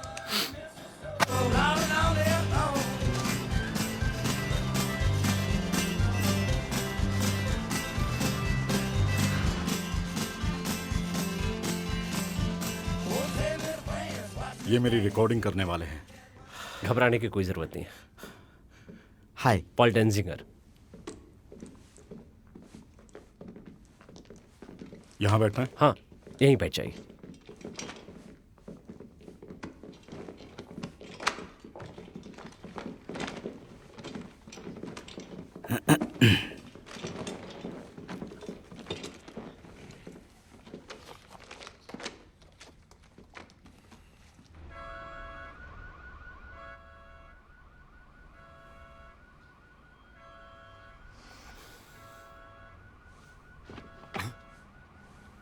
ये मेरी रिकॉर्डिंग करने वाले हैं। घबराने की कोई जरूरत नहीं है। हाय, पॉल डेंजिंगर। यहाँ बैठना है? हाँ, यहीं बैठ जाइए।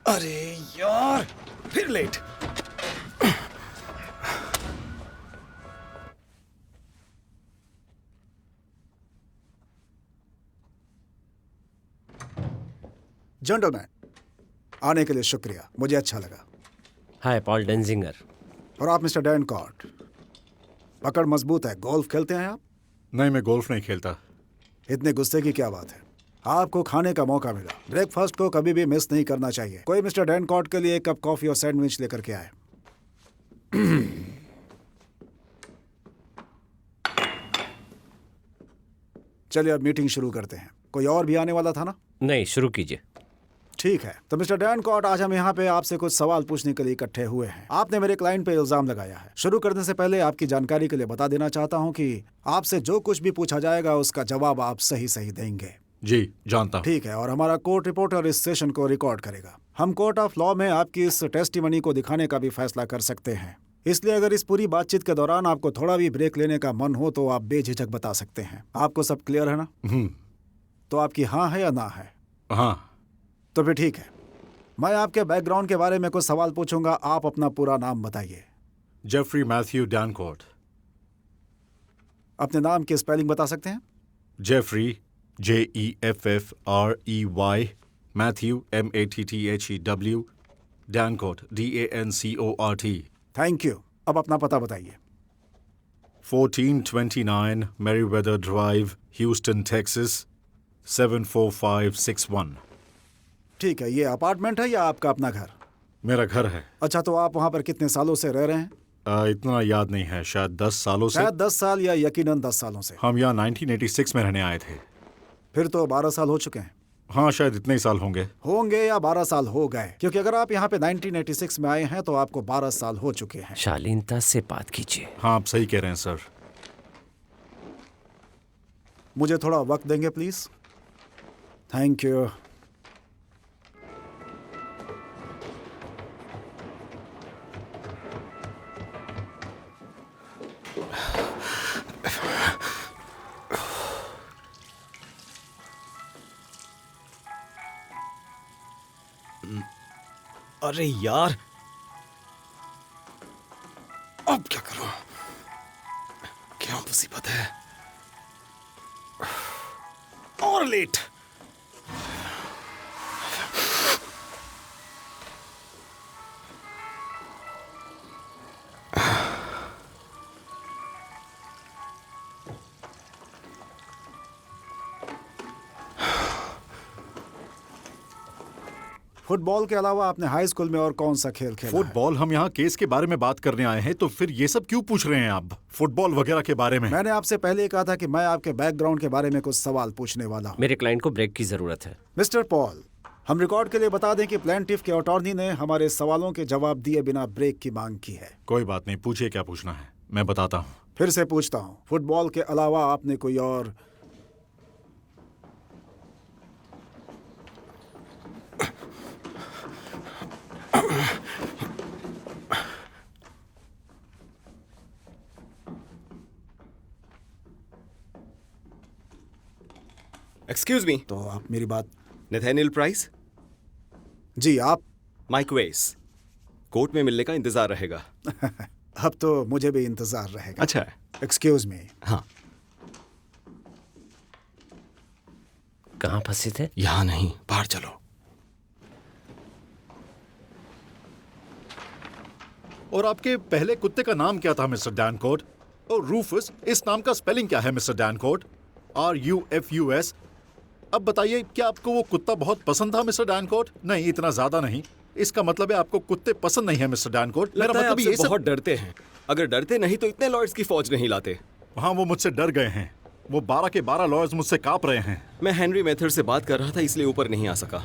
अरे यार, फिर लेट। जेंटलमैन, आने के लिए शुक्रिया, मुझे अच्छा लगा। हाय, पॉल डेंजिंगर। और आप मिस्टर डैन कॉट, पकड़ मजबूत है। गोल्फ खेलते हैं आप? नहीं, मैं गोल्फ नहीं खेलता। इतने गुस्से की क्या बात है? आपको खाने का मौका मिला, ब्रेकफास्ट को कभी भी मिस नहीं करना चाहिए। कोई मिस्टर डैन कॉट के लिए एक कप कॉफी और सैंडविच लेकर के आए। चलिए अब मीटिंग शुरू करते हैं। कोई और भी आने वाला था ना? नहीं, शुरू कीजिए। ठीक है, तो मिस्टर डैन कॉट, आज हम यहाँ पे आपसे कुछ सवाल पूछने के लिए इकट्ठे हुए हैं। आपने मेरे क्लाइंट पे इल्जाम लगाया है। शुरू करने से पहले आपकी जानकारी के लिए बता देना चाहता हूँ कि आपसे जो कुछ भी पूछा जाएगा उसका जवाब आप सही सही देंगे। जी जानता हूँ। ठीक है, और हमारा कोर्ट रिपोर्टर इस सेशन को रिकॉर्ड करेगा। हम कोर्ट ऑफ लॉ में आपकी इस टेस्टिमनी को दिखाने का भी फैसला कर सकते हैं, इसलिए अगर इस पूरी बातचीत के दौरान आपको थोड़ा भी ब्रेक लेने का मन हो तो आप बेझिझक बता सकते हैं। आपको सब क्लियर है ना? तो आपकी हाँ है या ना है? हाँ। तो फिर ठीक है, मैं आपके बैकग्राउंड के बारे में कुछ सवाल पूछूंगा। आप अपना पूरा नाम बताइए। Jeffrey Matthew Dancort. अपने नाम की स्पेलिंग बता सकते हैं? Jeffrey JEFFREY, Matthew MATTHEW, Dancort DANCORT। Thank you. अब अपना पता बताइए। 1429 Meriwether Drive, Houston, Texas 74561। ठीक है, ये अपार्टमेंट है या आपका अपना घर? मेरा घर है। अच्छा, तो आप वहाँ पर कितने सालों से रह रहे हैं? इतना याद नहीं है, शायद 10 सालों से। शायद 10 साल या यकीनन 10 सालों से। हम यहाँ 1986 में रहने आए थे। फिर तो 12 साल हो चुके हैं। हाँ, शायद इतने ही साल होंगे या 12 साल हो गए, क्योंकि अगर आप यहाँ पे 1986 में आए हैं तो आपको 12 साल हो चुके हैं। शालीनता से बात कीजिए। हाँ, आप सही कह रहे हैं सर। मुझे थोड़ा वक्त देंगे प्लीज? Thank you. अरे यार, अब क्या करूं? क्या मुसीबत है? और लेट। फुटबॉल के अलावा आपने हाई स्कूल में और कौन सा खेल खेला? फुटबॉल। हम यहाँ केस के बारे में बात करने आए हैं, तो फिर ये सब क्यों पूछ रहे हैं आप फुटबॉल वगैरह के बारे में? मैंने आपसे पहले ही कहा था कि मैं आपके बैकग्राउंड के बारे में कुछ सवाल पूछने वाला हूँ। मेरे क्लाइंट को ब्रेक की जरूरत है। मिस्टर पॉल, हम रिकॉर्ड के लिए बता दें कि प्लेंटिफ के अटॉर्नी ने हमारे सवालों के जवाब दिए बिना ब्रेक की मांग की है। कोई बात नहीं, पूछिए क्या पूछना है, मैं बताता हूँ। फिर से पूछता हूँ, फुटबॉल के अलावा आपने कोई और? Excuse me. तो आप मेरी बात? Nathaniel price? जी, आप? माइक वेस। कोर्ट में मिलने का इंतजार रहेगा। अब तो मुझे भी इंतजार रहेगा। अच्छा है। Excuse me. हाँ। कहाँ फंसे थे? यहाँ नहीं, बाहर चलो। और आपके पहले कुत्ते का नाम क्या था मिस्टर डैनकोर्ट? और रूफस, इस नाम का स्पेलिंग क्या है मिस्टर डैनकोर्ट? RUFUS। अब बताइए, क्या आपको वो कुत्ता बहुत पसंद था मिस्टर डैनकोर्ट? नहीं, इतना ज्यादा नहीं। इसका मतलब है आपको कुत्ते पसंद नहीं है मिस्टर डैनकोर्ट। मेरा मतलब ये बहुत डरते हैं। अगर डरते नहीं तो इतने लॉयर्स की फौज नहीं लाते। हाँ, वो मुझसे डर गए हैं। वो 12 के 12 लॉयर्स मुझसे कांप रहे हैं। मैं हेनरी मेथड से बात कर रहा था, इसलिए ऊपर नहीं आ सका।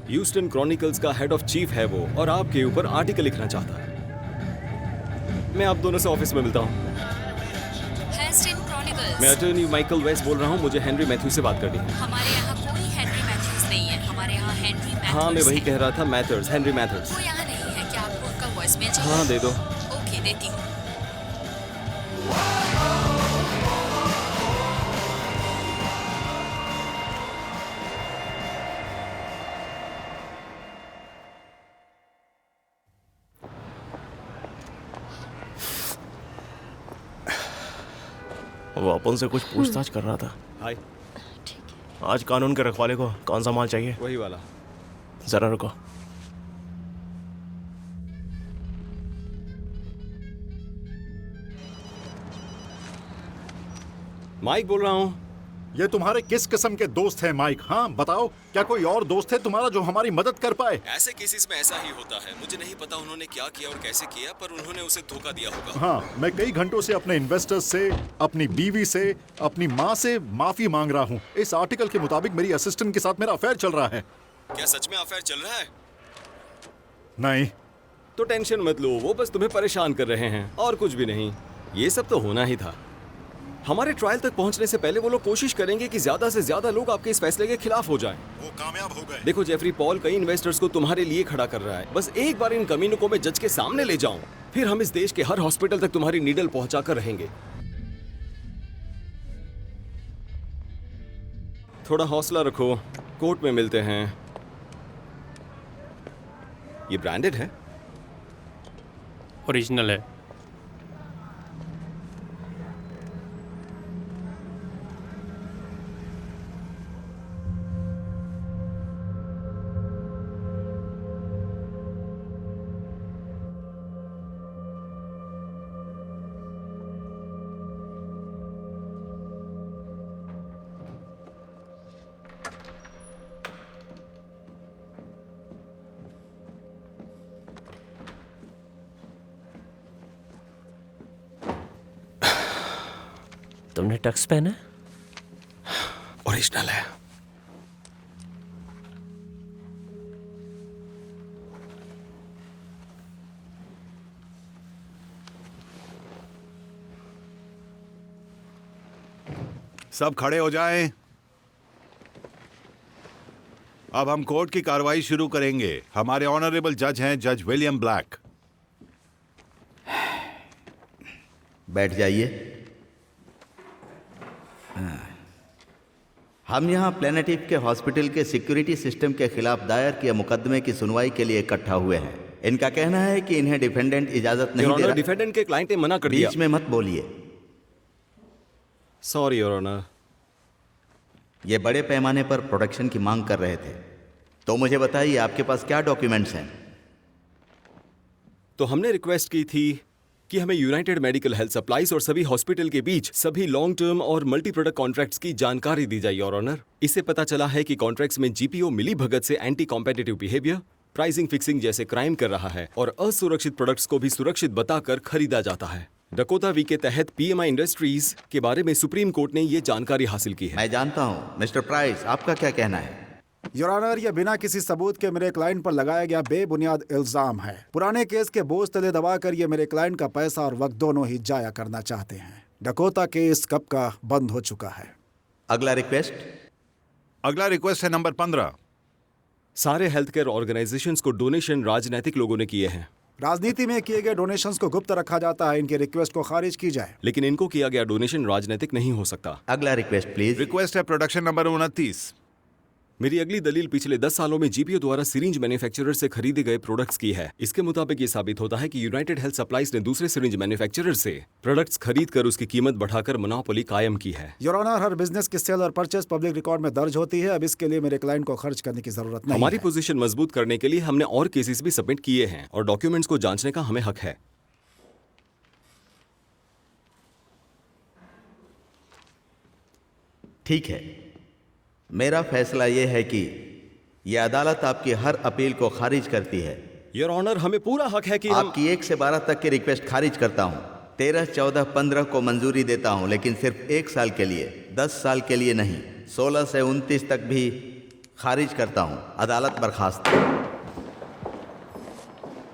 ह्यूस्टन क्रॉनिकल्स का हेड ऑफ चीफ है वो, और आपके ऊपर आर्टिकल लिखना चाहता है। मैं आप दोनों से ऑफिस में मिलता हूँ। मैं अटॉर्नी माइकल वेस्ट बोल रहा हूँ। मुझे हेनरी मैथ्यू से बात करनी है। हमारे यहाँ कोई हेनरी मैथ्यूज नहीं है। हमारे यहाँ हेनरी मैथ्यूज। हाँ, मैं वही कह रहा था, मैथर्स, हेनरी मैथर्स। वो यहाँ नहीं है। क्या आपको उनका वॉइसमेल चाहिए? हाँ, दे दो। ओके, देती हूँ। वो अपन से कुछ पूछताछ कर रहा था। हाय। आज कानून के रखवाले को कौन सा माल चाहिए? वही वाला। जरा रुको। माइक बोल रहा हूँ। ये तुम्हारे किस किस्म के दोस्त हैं माइक? हाँ बताओ, क्या कोई और दोस्त है तुम्हारा जो हमारी मदद कर पाए? ऐसे केसेस में ऐसा ही होता है। मुझे नहीं पता उन्होंने क्या किया और कैसे किया, पर उन्होंने उसे धोखा दिया होगा। हाँ, मैं कई घंटों से अपने इन्वेस्टर्स से, अपनी बीवी से, अपनी माँ से माफी मांग रहा हूँ। इस आर्टिकल के मुताबिक मेरी असिस्टेंट के साथ मेरा अफेयर चल रहा है। क्या सच में अफेयर चल रहा है? नहीं। तो टेंशन मत लो, वो बस तुम्हें परेशान कर रहे हैं और कुछ भी नहीं। ये सब तो होना ही था। हमारे ट्रायल तक पहुंचने से पहले वो लोग कोशिश करेंगे कि ज्यादा से ज्यादा लोग आपके इस फैसले के खिलाफ हो जाएं। वो कामयाब हो गए। देखो जेफरी, पॉल कई इन्वेस्टर्स को तुम्हारे लिए खड़ा कर रहा है। बस एक बार इन कमीनों को मैं जज के सामने ले जाऊं, फिर हम इस देश के हर हॉस्पिटल तक तुम्हारी नीडल पहुंचा कर रहेंगे। थोड़ा हौसला रखो, कोर्ट में मिलते हैं। ये ब्रांडेड है? ओरिजिनल है। तुमने टक्स पहना? ओरिजिनल है। सब खड़े हो जाएं। अब हम कोर्ट की कार्रवाई शुरू करेंगे। हमारे ऑनरेबल जज हैं जज विलियम ब्लैक। बैठ जाइए। हम यहाँ प्लेनेटिव के हॉस्पिटल के सिक्योरिटी सिस्टम के खिलाफ दायर किए मुकदमे की सुनवाई के लिए इकट्ठा हुए हैं। इनका कहना है कि इन्हें डिफेंडेंट इजाजत नहीं दे रहा। डिफेंडेंट के क्लाइंट ने मना कर दिया। बीच में मत बोलिए। Sorry your honour. ये बड़े पैमाने पर प्रोडक्शन की मांग कर रहे थे, तो मुझे बताइए आपके पास क्या डॉक्यूमेंट्स हैं? तो हमने रिक्वेस्ट की थी कि हमें यूनाइटेड मेडिकल हेल्थ सप्लाईज और सभी हॉस्पिटल के बीच सभी लॉन्ग टर्म और मल्टी प्रोडक्ट कॉन्ट्रैक्ट्स की जानकारी दी जाए योर ऑनर। इससे पता चला है कि कॉन्ट्रैक्ट्स में जीपीओ मिली भगत से anti competitive behaviour, pricing fixing जैसे क्राइम कर रहा है और असुरक्षित प्रोडक्ट्स को भी सुरक्षित बताकर खरीदा जाता है। डकोटा वी के तहत पीएमआई इंडस्ट्रीज के बारे में सुप्रीम कोर्ट ने ये जानकारी हासिल की है। मैं जानता हूँ। मिस्टर प्राइस, आपका क्या कहना है? योर ऑनर, ये बिना किसी सबूत के मेरे क्लाइंट पर लगाया गया बेबुनियाद इल्जाम है। पुराने केस के बोझ तले दबाकर ये मेरे क्लाइंट का पैसा और वक्त दोनों ही जाया करना चाहते हैं। डकोटा केस कब का बंद हो चुका है। अगला रिक्वेस्ट। अगला रिक्वेस्ट है नंबर 15। सारे हेल्थ केयर ऑर्गेनाइजेशंस को डोनेशन राजनीतिक लोगों ने किए हैं। राजनीति में किए गए डोनेशंस को गुप्त रखा जाता है। इनकी रिक्वेस्ट को खारिज की जाए। लेकिन इनको किया गया डोनेशन राजनीतिक नहीं हो सकता। अगला रिक्वेस्ट प्लीज। रिक्वेस्ट है प्रोडक्शन नंबर 29। मेरी अगली दलील पिछले 10 सालों में जीपीओ द्वारा सिरिंज मैन्युफैक्चरर से खरीदे गए प्रोडक्ट्स की है। इसके मुताबिक ये साबित होता है कि यूनाइटेड हेल्थ सप्लाईज ने दूसरे सिरिंज मैन्युफैक्चरर से प्रोडक्ट्स खरीद कर उसकी कीमत बढ़ाकर मोनोपोली कायम की है। योर ऑनर, हर बिजनेस की सेल और परचेज पब्लिक रिकॉर्ड में दर्ज होती है। अब इसके लिए मेरे क्लाइंट को खर्च करने की जरूरत नहीं। हमारी पोजीशन मजबूत करने के लिए हमने और केसेस भी सबमिट किए हैं और डॉक्यूमेंट्स को जांचने का हमें हक है। ठीक है, मेरा फैसला यह है कि यह अदालत आपकी हर अपील को खारिज करती है। योर ऑनर, हमें पूरा हक है कि आपकी 1 से 12 तक की रिक्वेस्ट खारिज करता हूँ। 13, 14, 15 को मंजूरी देता हूँ, लेकिन सिर्फ 1 साल के लिए, 10 साल के लिए नहीं। 16 से 29 तक भी खारिज करता हूँ। अदालत बर्खास्त।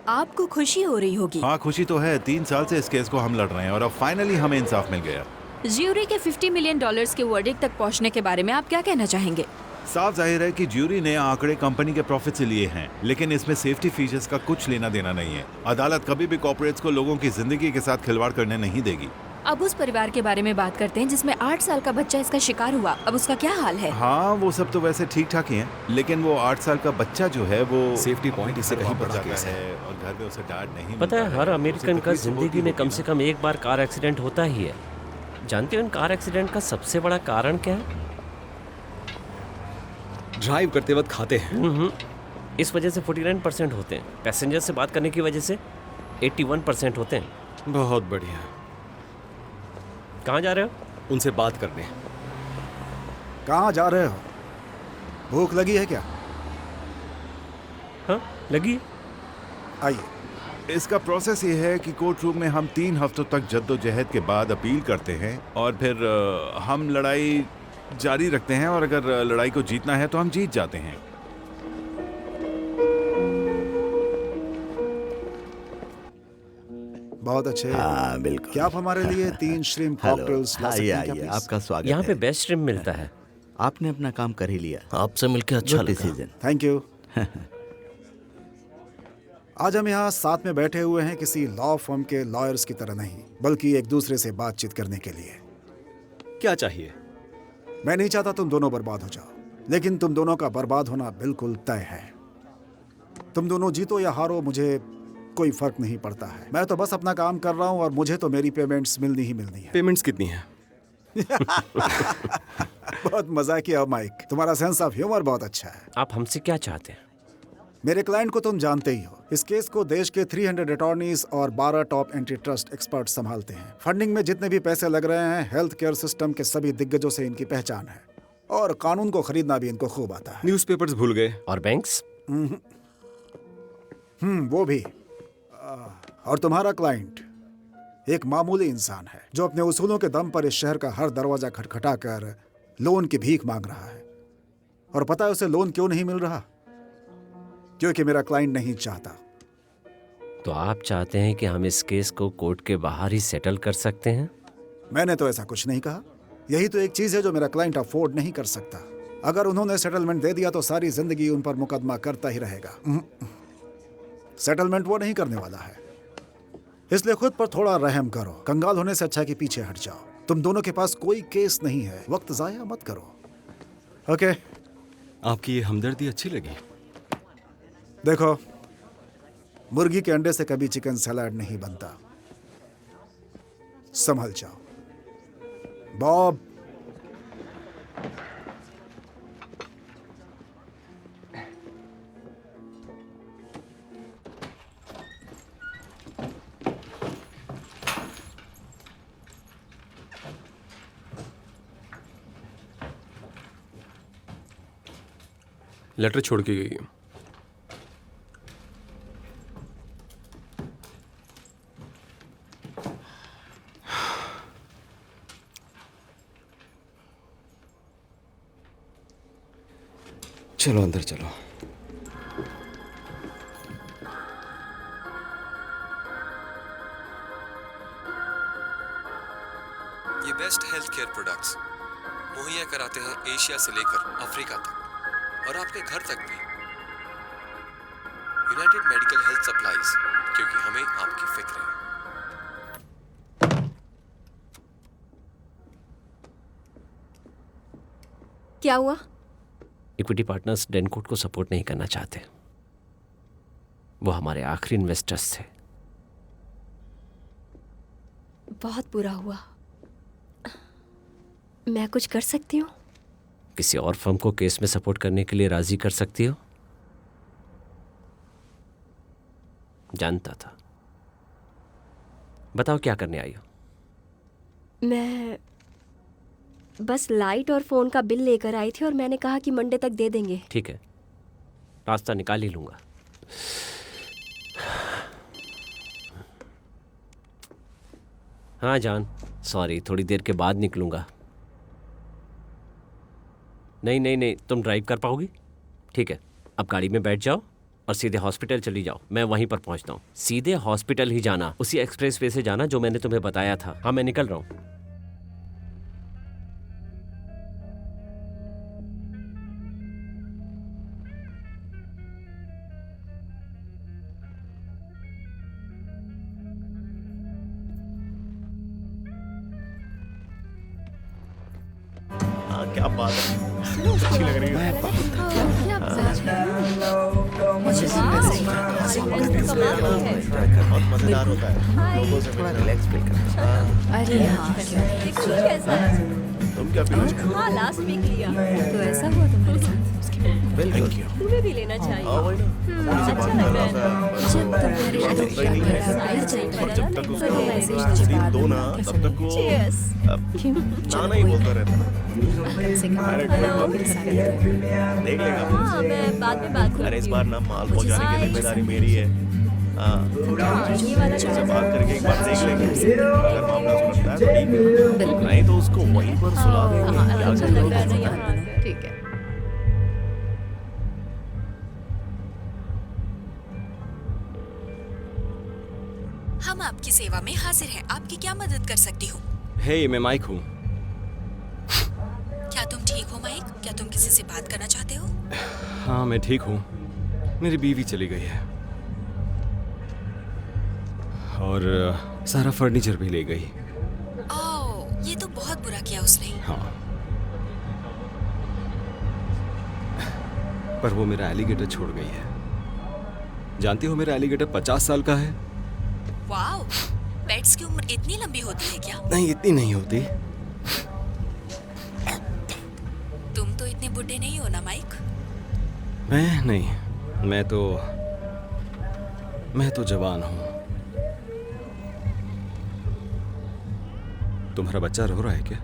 आपको खुशी हो रही होगी। हाँ, खुशी तो है। 3 साल से इस केस को हम लड़ रहे हैं और अब फाइनली हमें इंसाफ मिल गया। ज्यूरी के $50 मिलियन के वर्डिक्ट तक पहुंचने के बारे में आप क्या कहना चाहेंगे? साफ जाहिर है कि ज्यूरी ने आंकड़े कंपनी के प्रॉफिट से लिए हैं, लेकिन इसमें सेफ्टी फीचर्स का कुछ लेना देना नहीं है। अदालत कभी भी कॉर्पोरेट्स को लोगों की जिंदगी के साथ खिलवाड़ करने नहीं देगी। अब उस परिवार के बारे में बात करते हैं जिसमें 8 साल का बच्चा इसका शिकार हुआ। अब उसका क्या हाल है? हाँ, वो सब तो वैसे ठीक ठाक ही है, लेकिन वो 8 साल का बच्चा जो है वो सेफ्टी पॉइंट इससे कहीं बड़ा केस है और घर में उसे डांट नहीं। पता है, हर अमेरिकन का जिंदगी में कम से कम एक बार कार एक्सीडेंट होता ही है। जानते हो इन कार एक्सीडेंट का सबसे बड़ा कारण क्या है? ड्राइव करते वक्त खाते हैं। इस वजह से 49% होते हैं। पैसेंजर से बात करने की वजह से 81% होते हैं। बहुत बढ़िया। कहाँ जा रहे हो? उनसे बात करने। कहाँ जा रहे हो? भूख लगी है क्या? हाँ, लगी। आइए। इसका प्रोसेस ये है कि कोर्ट रूम में हम 3 हफ्तों तक जद्दोजहद के बाद अपील करते हैं और फिर हम लड़ाई जारी रखते हैं और अगर लड़ाई को जीतना है तो हम जीत जाते हैं। बहुत अच्छे। हाँ बिल्कुल। क्या आप हमारे लिए 3 श्रिम्प हेलो। कॉकटेल्स ला आइए सकते हैं क्या, आइए, प्लीज? आपका स्वागत यहाँ है। पे बेस्ट श्रिम्प मिलता है। आपने अपना काम कर ही लिया। आपसे मिलकर अच्छा Good लगा। decision। Thank you. आज हम यहाँ साथ में बैठे हुए हैं किसी लॉ फर्म के लॉयर्स की तरह नहीं, बल्कि एक दूसरे से बातचीत करने के लिए। क्या चाहिए? मैं नहीं चाहता तुम दोनों बर्बाद हो जाओ, लेकिन तुम दोनों का बर्बाद होना बिल्कुल तय है। तुम दोनों जीतो या हारो, मुझे कोई फर्क नहीं पड़ता है। मैं तो बस अपना काम कर रहा हूँ और मुझे तो मेरी पेमेंट्स मिलनी ही मिलनी है। पेमेंट्स कितनी हैं? बहुत मजा किया माइक, तुम्हारा सेंस ऑफ ह्यूमर बहुत अच्छा है। आप हमसे क्या चाहते हैं? मेरे क्लाइंट को तुम जानते ही हो। इस केस को देश के 300 अटॉर्नीज और 12 टॉप एंटी ट्रस्ट एक्सपर्ट संभालते हैं। फंडिंग में जितने भी पैसे लग रहे हैं, हेल्थ केयर सिस्टम के सभी दिग्गजों से इनकी पहचान है, और कानून को खरीदना भी इनको खूब आता है। न्यूज़पेपर्स भूल गए। और बैंक्स? वो भी। और तुम्हारा क्लाइंट एक मामूली इंसान है जो अपने उसूलों के दम पर इस शहर का हर दरवाजा खटखटाकर लोन की भीख मांग रहा है। और पता है उसे लोन क्यों नहीं मिल रहा? क्योंकि मेरा क्लाइंट नहीं चाहता। तो आप चाहते हैं कि हम इस केस को कोर्ट के बाहर ही सेटल कर सकते हैं? मैंने तो ऐसा कुछ नहीं कहा। यही तो एक चीज है जो मेरा क्लाइंट अफोर्ड नहीं कर सकता। अगर उन्होंने सेटलमेंट दे दिया तो सारी जिंदगी उन पर मुकदमा करता ही रहेगा। सेटलमेंट वो नहीं करने वाला है, इसलिए खुद पर थोड़ा रहम करो। कंगाल होने से अच्छा कि पीछे हट जाओ। तुम दोनों के पास कोई केस नहीं है, वक्त जाया मत करो। ओके? आपकी ये हमदर्दी अच्छी लगी। देखो, मुर्गी के अंडे से कभी चिकन सैलाड नहीं बनता। संभल जाओ। बॉब, लेटर छोड़ के गई है। चलो अंदर चलो। ये बेस्ट हेल्थ केयर प्रोडक्ट्स मुहैया कराते हैं एशिया से लेकर अफ्रीका तक और आपके घर तक भी। यूनाइटेड मेडिकल हेल्थ सप्लाईज, क्योंकि हमें आपकी फिक्र है। क्या हुआ? इक्विटी पार्टनर्स डेनकोट को सपोर्ट नहीं करना चाहते। वो हमारे आखिरी इन्वेस्टर्स थे। बहुत बुरा हुआ। मैं कुछ कर सकती हूँ? किसी और फर्म को केस में सपोर्ट करने के लिए राजी कर सकती हो? जानता था। बताओ क्या करने आई हो? मैं बस लाइट और फोन का बिल लेकर आई थी और मैंने कहा कि मंडे तक दे देंगे। ठीक है, रास्ता निकाल ही लूंगा। हाँ जान, सॉरी, थोड़ी देर के बाद निकलूंगा। नहीं नहीं नहीं, तुम ड्राइव कर पाओगी? ठीक है, अब गाड़ी में बैठ जाओ और सीधे हॉस्पिटल चली जाओ। मैं वहीं पर पहुंचता हूँ। सीधे हॉस्पिटल ही जाना, उसी एक्सप्रेस वे से जाना जो मैंने तुम्हें बताया था। हाँ, मैं निकल रहा हूँ। क्या बात है, अच्छी लग रही है। बहुत मजेदार होता है लोगों से थोड़ा रिलैक्स फील करना। अरे हाँ, कैसा है? तुम क्या पीना चाहते हो? हाँ, लास्ट वीक लिया। तो ऐसा हुआ तुम्हारे साथ? बिल्कुल। तुम्हें भी लेना चाहिए। हाँ वही ना, अच्छा लग रहा है। जब तुम्हारे जब तक उसको तस्दीक दो ना, तब तक वो Cheers। ना नहीं बोलता रहता। अरे कोई बात नहीं, देख लेगा। हाँ, मैं बाद में बात अरे इस करती बार हूँ। ना माल पहुंचाने की जिम्मेदारी मेरी है। हाँ, ये वाला उससे बात करके एक बार देख लेंगे। अगर मामला सुलझता है तो ठीक है, नहीं तो उसको वहीं पर सुला देंगे। क्या अच्छा लग रहा है ना यहाँ से। ठीक है। हम आपकी आपकी सेवा में हाजिर है। आपकी क्या मदद कर सकती हूँ? हे, मैं माइक हूँ। क्या तुम ठीक हो माइक? क्या तुम किसी से बात करना चाहते हो? हाँ, मैं ठीक हूँ। मेरी बीवी चली गई है और सारा फर्नीचर भी ले गई। ओह, ये तो बहुत बुरा किया उसने। हाँ, पर वो मेरा एलिगेटर छोड़ गई है। जानती हो, मेरा एलिगेटर 50 साल का है। वाओ, पेट्स की उम्र इतनी लंबी होती है क्या? नहीं, इतनी नहीं होती। तुम तो इतने बुढ़े नहीं हो ना माइक? मैं नहीं, मैं तो जवान हूँ। तुम्हारा बच्चा रो रहा है क्या?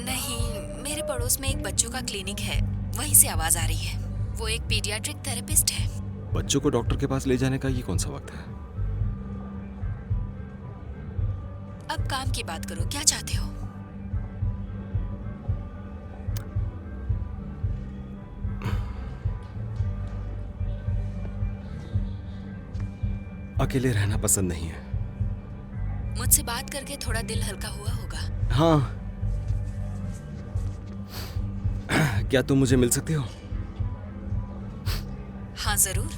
नहीं, मेरे पड़ोस में एक बच्चों का क्लिनिक है, वहीं से आवाज आ रही है। वो एक पीडियाट्रिक थेरेपिस्ट है। बच्चों को डॉक्टर के पास ले जाने का ये कौन सा वक्त है? अब काम की बात करो, क्या चाहते हो? अकेले रहना पसंद नहीं है। मुझसे बात करके थोड़ा दिल हल्का हुआ होगा। हाँ, क्या तुम मुझे मिल सकती हो? हाँ जरूर,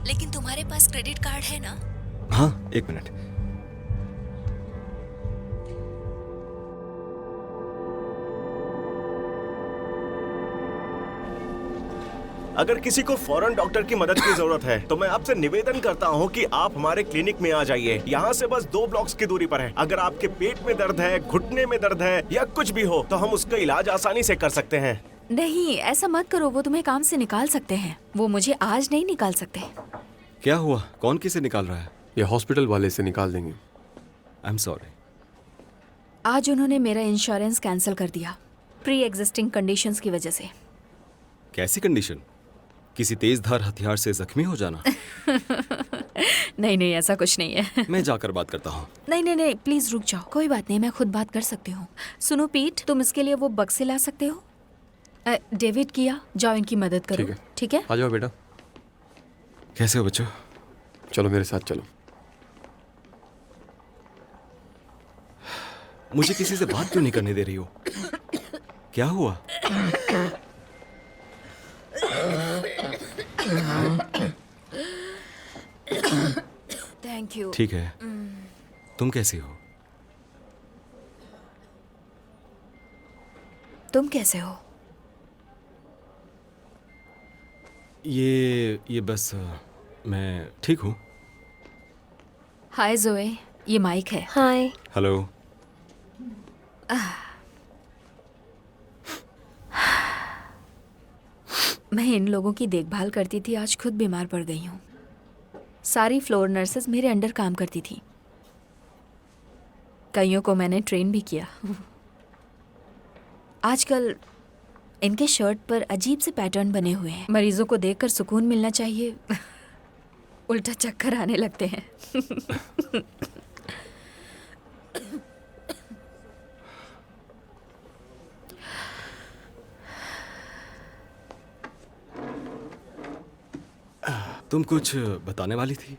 लेकिन तुम्हारे पास क्रेडिट कार्ड है ना? हाँ, एक मिनट। अगर किसी को फौरन डॉक्टर की मदद की जरूरत है तो मैं आपसे निवेदन करता हूं कि आप हमारे क्लिनिक में आ जाइए। यहाँ से बस 2 ब्लॉक्स की दूरी पर है। अगर आपके पेट में दर्द है, घुटने में दर्द है या कुछ भी हो तो हम उसका इलाज आसानी से कर सकते हैं। नहीं, ऐसा मत करो, वो तुम्हें काम से निकाल सकते हैं। वो मुझे आज नहीं निकाल सकते। क्या हुआ? कौन किसे निकाल रहा है? ये हॉस्पिटल वाले से निकाल देंगे। I am sorry. आज उन्होंने मेरा इंश्योरेंस कैंसिल कर दिया, प्री एग्जिस्टिंग कंडीशंस की वजह से। कैसी कंडीशन? किसी तेज धार हथियार से जख्मी हो जाना? नहीं नहीं, ऐसा कुछ नहीं है। मैं जाकर बात करता हूँ। नहीं नहीं नहीं, प्लीज रुक जाओ। कोई बात नहीं, मैं खुद बात कर सकती हूँ। सुनो पीट, तुम इसके लिए वो बक्से ला सकते हो? डेविड, किया, जाओ इनकी मदद करो। ठीक है? आ जाओ बेटा। कैसे हो बच्चों? चलो मेरे साथ चलो। मुझे किसी से बात क्यों नहीं करने दे रही हो? क्या हुआ? Thank you. ठीक है। तुम कैसी हो? तुम कैसे हो? ये बस मैं ठीक हूँ। हाय जोए, ये माइक है। हाय। हेलो। मैं इन लोगों की देखभाल करती थी, आज खुद बीमार पड़ गई हूँ। सारी फ्लोर नर्सेस मेरे अंडर काम करती थी। कईयों को मैंने ट्रेन भी किया। आजकल इनके शर्ट पर अजीब से पैटर्न बने हुए हैं। मरीजों को देखकर सुकून मिलना चाहिए, उल्टा चक्कर आने लगते हैं। तुम कुछ बताने वाली थी?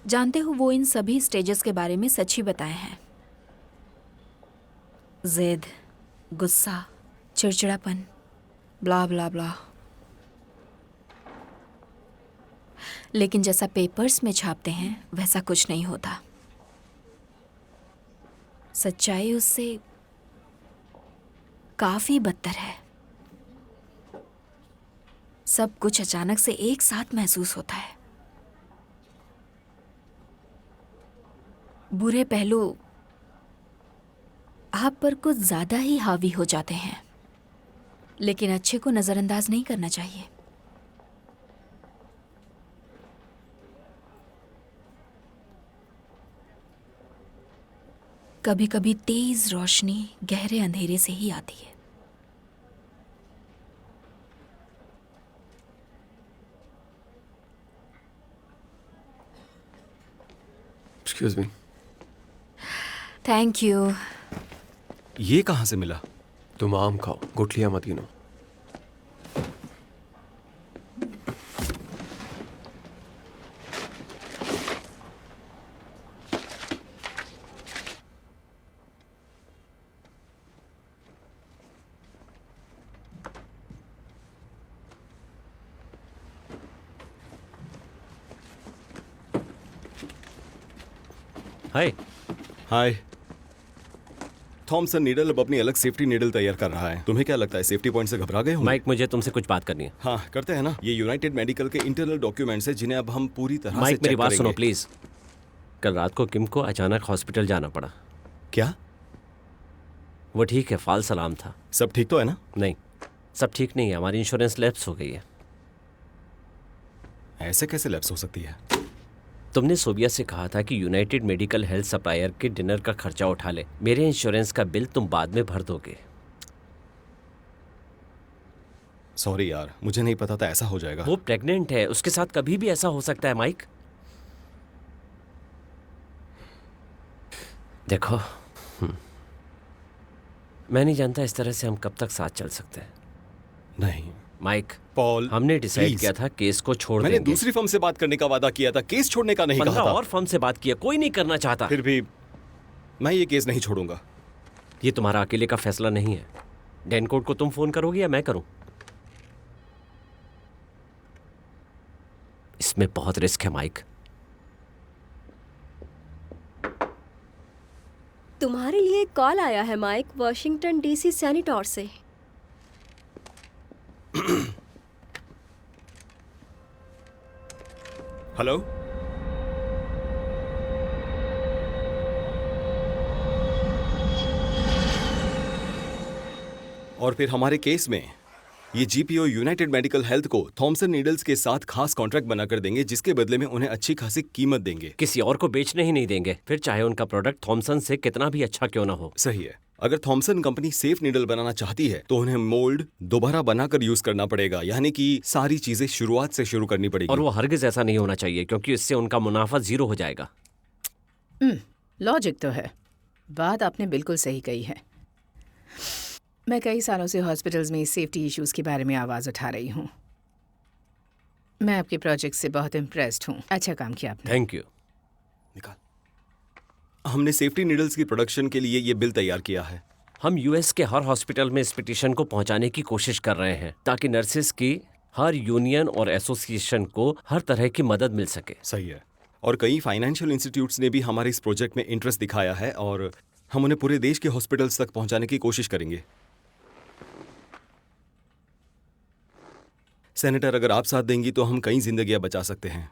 जानते हो, वो इन सभी स्टेजेस के बारे में सच ही बताए हैं। जिद, गुस्सा, चिड़चिड़ापन, ब्ला ब्ला ब्ला। लेकिन जैसा पेपर्स में छापते हैं वैसा कुछ नहीं होता। सच्चाई उससे काफी बदतर है। सब कुछ अचानक से एक साथ महसूस होता है। बुरे पहलू आप पर कुछ ज्यादा ही हावी हो जाते हैं, लेकिन अच्छे को नजरअंदाज नहीं करना चाहिए। कभी कभी तेज रोशनी गहरे अंधेरे से ही आती है। Excuse me. Thank you. ये कहाँ से मिला? तुम आम खाओ, गुठलियां मत गिनो। हाय। हाय। थॉमसन नीडल अब अपनी अलग सेफ्टी नीडल तैयार कर रहा है। तुम्हें क्या लगता है सेफ्टी पॉइंट से घबरा गए होंगे? माइक, मुझे तुमसे कुछ बात करनी है। हाँ करते हैं ना। ये यूनाइटेड मेडिकल के इंटरनल डॉक्यूमेंट्स हैं जिन्हें अब हम पूरी तरह से माइक, मेरी चेक बात करेंगे। सुनो प्लीज। कल रात को किम को अचानक हॉस्पिटल जाना पड़ा। क्या? वो ठीक है, फाल सलाम था। सब ठीक तो है ना? नहीं, सब ठीक नहीं है। हमारी इंश्योरेंस लैप्स हो गई है। ऐसे कैसे लैप्स हो सकती है? तुमने सोबिया से कहा था कि यूनाइटेड मेडिकल हेल्थ सप्लायर के डिनर का खर्चा उठा ले। मेरे इंश्योरेंस का बिल तुम बाद में भर दोगे। सॉरी यार, मुझे नहीं पता था ऐसा हो जाएगा। वो प्रेग्नेंट है, उसके साथ कभी भी ऐसा हो सकता है माइक। देखो, मैं नहीं जानता इस तरह से हम कब तक साथ चल सकते हैं। नहीं माइक, पॉल, हमने डिसाइड प्लीज। किया था केस को छोड़ मैंने देंगे। दूसरी फर्म से बात करने का वादा किया था, केस छोड़ने का नहीं कहा 15 था। और फर्म से बात किया, कोई नहीं करना चाहता। फिर भी मैं ये केस नहीं छोड़ूंगा। ये तुम्हारा अकेले का फैसला नहीं है। डेनकोड को तुम फोन करोगे या मैं करूं? इसमें बहुत रिस्क है माइक। तुम्हारे लिए एक कॉल आया है माइक, वॉशिंगटन डीसी सेनेटर से। हेलो, और फिर हमारे केस में ये जीपीओ यूनाइटेड मेडिकल हेल्थ को थॉमसन नीडल्स के साथ खास कॉन्ट्रैक्ट बनाकर देंगे, जिसके बदले में उन्हें अच्छी खासी कीमत देंगे। किसी और को बेचने ही नहीं देंगे, फिर चाहे उनका प्रोडक्ट थॉमसन से कितना भी अच्छा क्यों ना हो। सही है। अगर थॉमसन कंपनी सेफ नीडल बनाना चाहती है तो उन्हें मोल्ड दोबारा बनाकर यूज करना पड़ेगा, यानी कि सारी चीजें शुरुआत से शुरू करनी पड़ेगी। और वो हरगिज ऐसा नहीं होना चाहिए, क्योंकि इससे उनका मुनाफा 0 हो जाएगा। लॉजिक तो है, बात आपने बिल्कुल सही कही है। मैं कई सालों से हॉस्पिटल्स में सेफ्टी इश्यूज के बारे में आवाज़ उठा रही हूँ। मैं आपके प्रोजेक्ट से बहुत इम्प्रेस्ड हूँ। अच्छा काम किया आपने। Thank you. हमने सेफ्टी नीडल्स की प्रोडक्शन के लिए ये बिल तैयार किया है। हम यूएस के हर हॉस्पिटल में इस पिटीशन को पहुंचाने की कोशिश कर रहे हैं, ताकि नर्सेस की हर यूनियन और एसोसिएशन को हर तरह की मदद मिल सके। सही है। और कई फाइनेंशियल इंस्टीट्यूट्स ने भी हमारे इस प्रोजेक्ट में इंटरेस्ट दिखाया है, और हम उन्हें पूरे देश के हॉस्पिटल्स तक पहुंचाने की कोशिश करेंगे। सेनेटर, अगर आप साथ देंगी तो हम कई जिंदगियां बचा सकते हैं।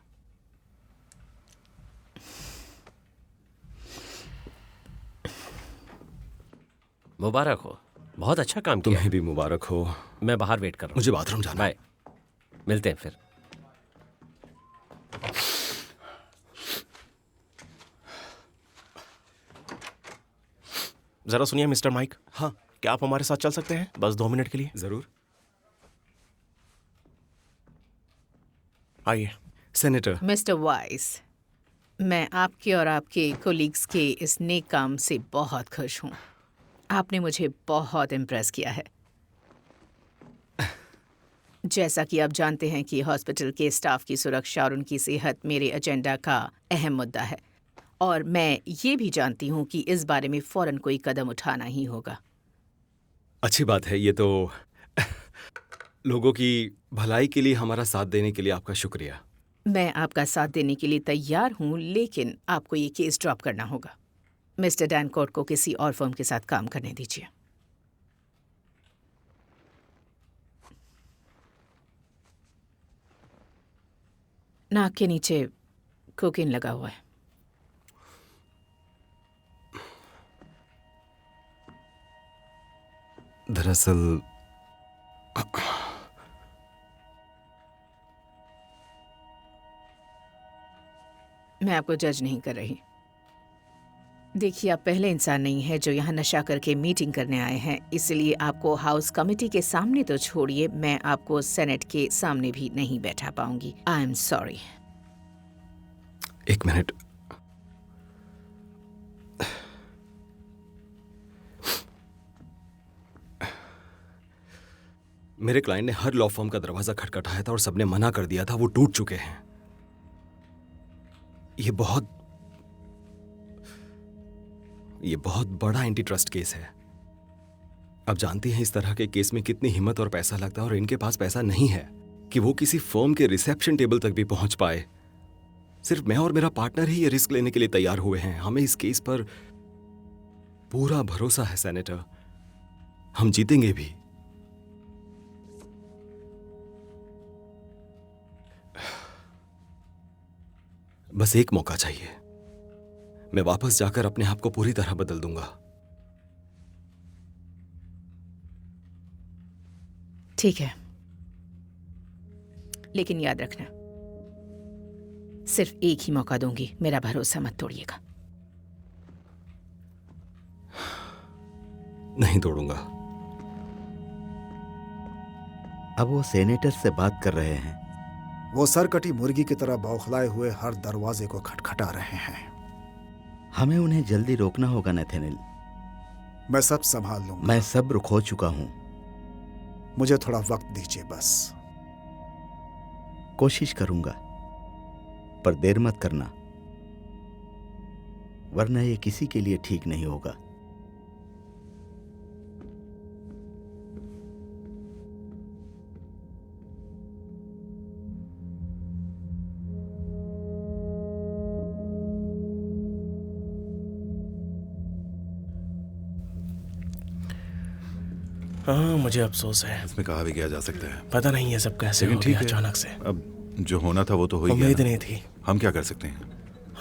मुबारक हो, बहुत अच्छा काम किया। तुम्हें भी मुबारक हो। मैं बाहर वेट कर रहा हूँ। मुझे बाथरूम जाना है। बाय, मिलते हैं फिर। जरा सुनिए मिस्टर माइक। हाँ, क्या आप हमारे साथ चल सकते हैं बस 2 मिनट के लिए? जरूर। आइए। सेनेटर। मिस्टर वाइस, मैं आपके और आपके कोलीग्स के इस नेक काम से बहुत खुश हूँ। आपने मुझे बहुत इम्प्रेस किया है। जैसा कि आप जानते हैं कि हॉस्पिटल के स्टाफ की सुरक्षा और उनकी सेहत मेरे एजेंडा का अहम मुद्दा है, और मैं ये भी जानती हूँ कि इस बारे में फौरन कोई कदम उठाना ही होगा। अच्छी बात है। ये तो लोगों की भलाई के लिए हमारा साथ देने के लिए आपका शुक्रिया। मैं आपका साथ देने के लिए तैयार हूँ, लेकिन आपको ये केस ड्रॉप करना होगा। मिस्टर डैनकोर्ट को किसी और फर्म के साथ काम करने दीजिए। नाक के नीचे कोकीन लगा हुआ है। दरअसल मैं आपको जज नहीं कर रही। देखिए, आप पहले इंसान नहीं हैं जो यहाँ नशा करके मीटिंग करने आए हैं, इसलिए आपको हाउस कमिटी के सामने तो छोड़िए, मैं आपको सेनेट के सामने भी नहीं बैठा पाऊंगी। I am sorry. एक मिनट। मेरे क्लाइंट ने हर लॉ फर्म का दरवाजा खटखटाया था और सबने मना कर दिया था। वो टूट चुके हैं। ये बहुत बड़ा एंटी ट्रस्ट केस है। अब जानती हैं इस तरह के केस में कितनी हिम्मत और पैसा लगता है, और इनके पास पैसा नहीं है कि वो किसी फर्म के रिसेप्शन टेबल तक भी पहुंच पाए। सिर्फ मैं और मेरा पार्टनर ही ये रिस्क लेने के लिए तैयार हुए हैं। हमें इस केस पर पूरा भरोसा है सेनेटर, हम जीतेंगे भी। बस एक मौका चाहिए, मैं वापस जाकर अपने आप को पूरी तरह बदल दूंगा। ठीक है, लेकिन याद रखना, सिर्फ एक ही मौका दूंगी, मेरा भरोसा मत तोड़िएगा। नहीं तोड़ूंगा। अब वो सेनेटर से बात कर रहे हैं। वो सरकटी मुर्गी की तरह बौखलाए हुए हर दरवाजे को खटखटा रहे हैं। हमें उन्हें जल्दी रोकना होगा नेथेनिल। मैं सब संभाल लूंगा। मैं सब्र खो चुका हूं। मुझे थोड़ा वक्त दीजिए बस। कोशिश करूंगा, पर देर मत करना, वरना ये किसी के लिए ठीक नहीं होगा। हाँ, मुझे अफसोस है। इसमें कहा भी किया जा सकता है। पता नहीं ये सब कैसे हो गया अचानक से। अब जो होना था वो तो हो ही गया। उम्मीद नहीं थी। हम क्या कर सकते हैं?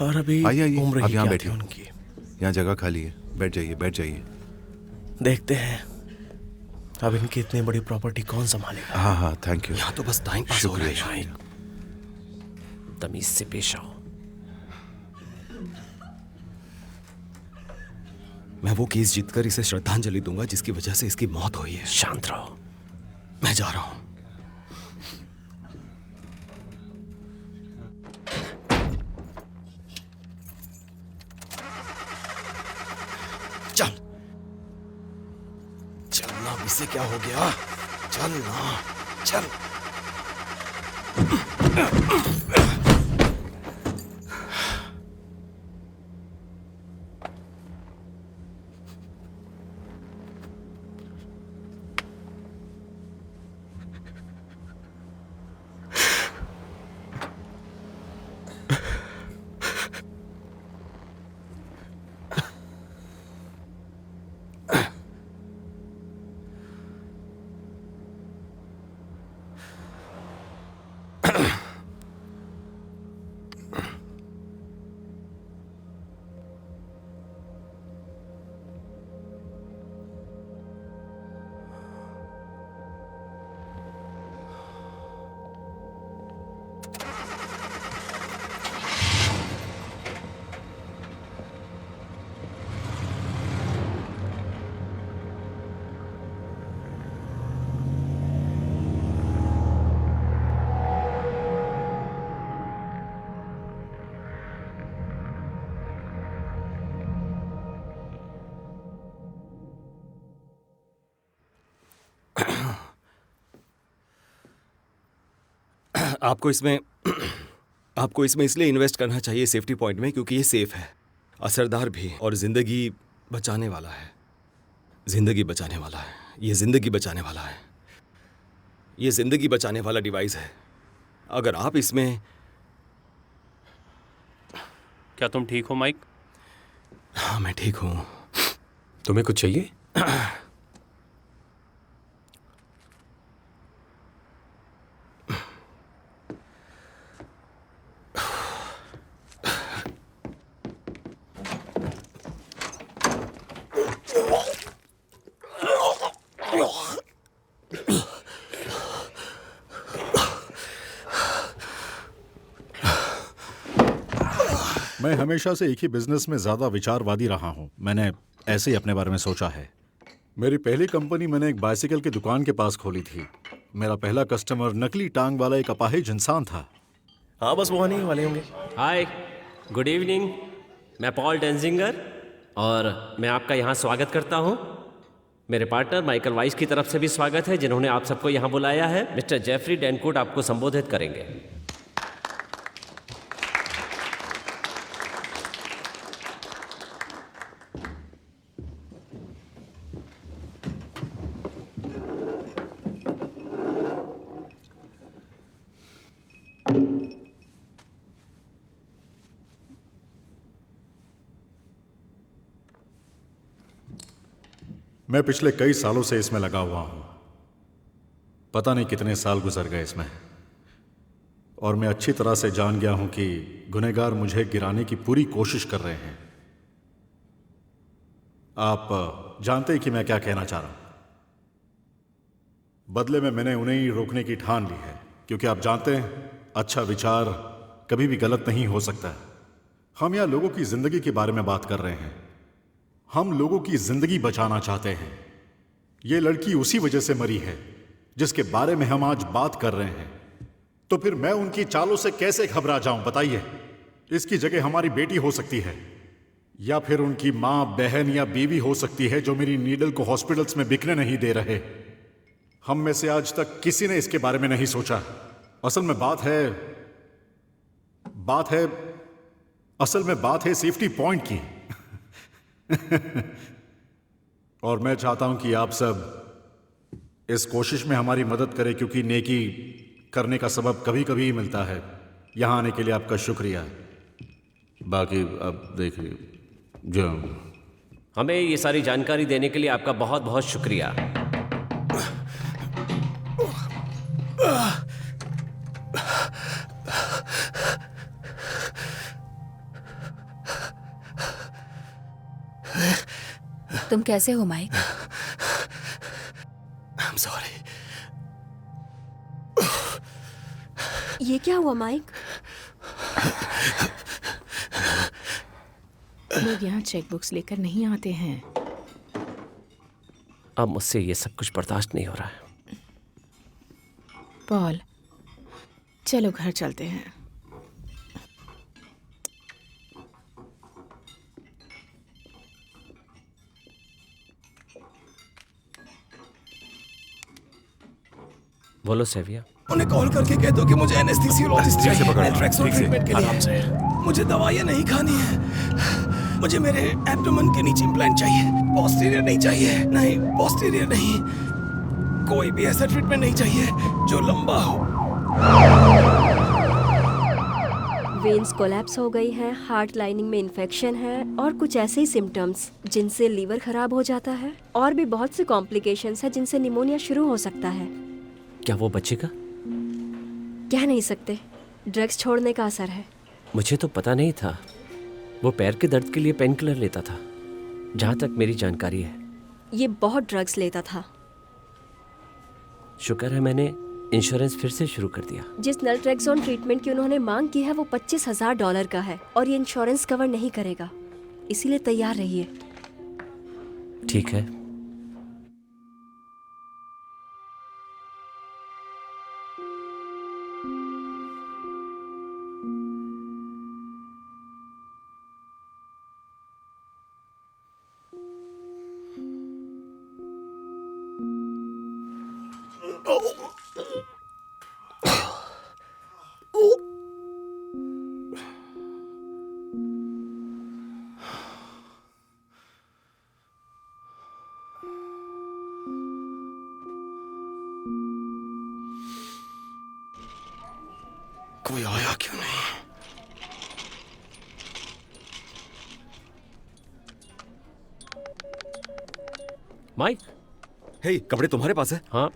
और अभी आइए उम्र आप ही यहाँ क्या बैठिए। थी उनकी। यहाँ जगह खाली है, बैठ जाइए बैठ जाइए। देखते हैं अब इनकी इतनी बड़ी प्रॉपर्टी कौन संभालेगा। हाँ हाँ, थैंक यू। यहाँ तो बस टाइम पास हो रहा है। शुक्रिया। तमीज से पेश आओ। मैं वो केस जीतकर इसे श्रद्धांजलि दूंगा जिसकी वजह से इसकी मौत हुई है। शांत रहो। मैं जा रहा हूं। चल चलना, इसे क्या हो गया? चल ना, चल। आपको इसमें इसलिए इन्वेस्ट करना चाहिए सेफ्टी पॉइंट में क्योंकि ये सेफ है, असरदार भी, और जिंदगी बचाने वाला है। जिंदगी बचाने वाला है, ये जिंदगी बचाने वाला है, ये जिंदगी बचाने वाला डिवाइस है। अगर आप इसमें। क्या तुम ठीक हो माइक? हाँ मैं ठीक हूँ। तुम्हें कुछ चाहिए? मैं हमेशा से एक ही बिजनेस में ज्यादा विचारवादी रहा हूँ। मैंने ऐसे ही अपने बारे में सोचा है। मेरी पहली कंपनी मैंने एक बाइसिकल की दुकान के पास खोली थी। मेरा पहला कस्टमर नकली टांग वाला एक अपाहिज इंसान था। हाँ बस वो आने ही वाले होंगे। हाय, गुड इवनिंग। मैं पॉल डेंजिंगर और मैं आपका यहाँ स्वागत करता हूँ। मेरे पार्टनर माइकल वाइस की तरफ से भी स्वागत है जिन्होंने आप सबको यहाँ बुलाया है। मिस्टर जेफरी डेनकोट आपको संबोधित करेंगे। मैं पिछले कई सालों से इसमें लगा हुआ हूं। पता नहीं कितने साल गुजर गए इसमें, और मैं अच्छी तरह से जान गया हूं कि गुनहगार मुझे गिराने की पूरी कोशिश कर रहे हैं। आप जानते हैं कि मैं क्या कहना चाह रहा हूं। बदले में मैंने उन्हें ही रोकने की ठान ली है, क्योंकि आप जानते हैं अच्छा विचार कभी भी गलत नहीं हो सकता। हम यहाँ लोगों की जिंदगी के बारे में बात कर रहे हैं। हम लोगों की जिंदगी बचाना चाहते हैं। ये लड़की उसी वजह से मरी है जिसके बारे में हम आज बात कर रहे हैं। तो फिर मैं उनकी चालों से कैसे घबरा जाऊं, बताइए। इसकी जगह हमारी बेटी हो सकती है, या फिर उनकी मां, बहन या बीवी हो सकती है जो मेरी नीडल को हॉस्पिटल्स में बिकने नहीं दे रहे। हम में से आज तक किसी ने इसके बारे में नहीं सोचा। असल में बात है सेफ्टी पॉइंट की। और मैं चाहता हूं कि आप सब इस कोशिश में हमारी मदद करें, क्योंकि नेकी करने का सबब कभी कभी ही मिलता है। यहां आने के लिए आपका शुक्रिया। बाकी अब देखिए, जो हमें ये सारी जानकारी देने के लिए आपका बहुत बहुत शुक्रिया। तुम कैसे हो माइक? I'm sorry. ये क्या हुआ माइक? लोग यहाँ चेक बुक्स लेकर नहीं आते हैं। अब मुझसे ये सब कुछ बर्दाश्त नहीं हो रहा है। पॉल, चलो घर चलते हैं। बोलो सेविया। उन्हें कॉल करके कह दो कि मुझे एनेस्थीसियोलॉजिस्ट चाहिए। नैल्ट्रेक्सोन ट्रीटमेंट के लिए। मुझे दवाइयाँ नहीं खानी है। मुझे मेरे एब्डोमेन के नीचे इम्प्लांट चाहिए। पोस्टीरियर नहीं चाहिए। नहीं, पोस्टीरियर नहीं। कोई भी ऐसा ट्रीटमेंट नहीं चाहिए जो लंबा हो। वेन्स कोलैप्स हो गई है, हार्ट लाइनिंग में इन्फेक्शन है और कुछ ऐसे ही सिम्टम्स जिनसे लीवर खराब हो जाता है। और भी बहुत से कॉम्प्लिकेशंस है जिनसे निमोनिया शुरू हो सकता है। क्या वो बचेगा? कह नहीं सकते। ड्रग्स छोड़ने का असर है। मुझे तो पता नहीं था। वो पैर के दर्द के लिए पेन किलर लेता था, जहाँ तक मेरी जानकारी है। ये बहुत ड्रग्स लेता था। शुक्र है मैंने इंश्योरेंस फिर से शुरू कर दिया। जिस नैल्ट्रेक्सोन ट्रीटमेंट की उन्होंने मांग की है वो $25,000 का है और ये इंश्योरेंस कवर नहीं करेगा, इसीलिए तैयार रहिए। ठीक है। कोई आया क्यों नहीं? माइक, हे, कपड़े तुम्हारे पास है? हाँ।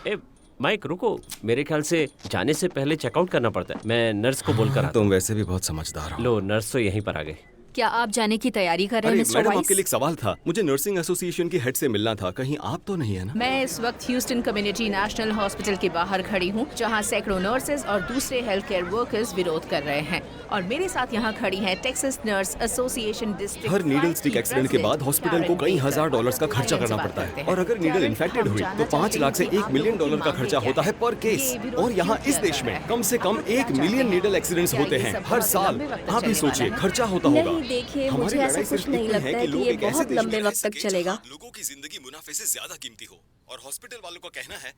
ए माइक रुको, मेरे ख्याल से जाने से पहले चेकआउट करना पड़ता है। मैं नर्स को बोलकर आता हूं। तुम वैसे भी बहुत समझदार हो। लो, नर्स तो यहीं पर आ गई। क्या आप जाने की तैयारी कर रहे हैं मिस्टर मैडम, वाइस? आपके लिए एक सवाल था। मुझे नर्सिंग एसोसिएशन की हेड से मिलना था। कहीं आप तो नहीं है ना? मैं इस वक्त ह्यूस्टन कम्युनिटी नेशनल हॉस्पिटल के बाहर खड़ी हूँ, जहाँ सैकड़ों नर्सेज और दूसरे हेल्थ केयर वर्कर्स विरोध कर रहे हैं। और मेरे साथ यहाँ खड़ी हैं टेक्सास नर्स एसोसिएशन डिस्ट्रिक्ट। हर नीडल स्टिक एक्सीडेंट के बाद हॉस्पिटल को कई हजार $1,000 का खर्चा करना पड़ता है, और अगर नीडल इन्फेक्टेड हुई तो 5 लाख से $1 मिलियन का खर्चा होता है पर केस। और यहाँ इस देश में कम से कम 1 मिलियन नीडल एक्सीडेंट्स होते हैं हर साल। आप ही सोचिए, खर्चा होता होगा। नहीं, देखिए, मुझे ऐसा कुछ नहीं लगता है कि ये बहुत लंबे वक्त तक चलेगा। लोगों की जिंदगी मुनाफे से ज्यादा कीमती हो, और हॉस्पिटल वालों का कहना है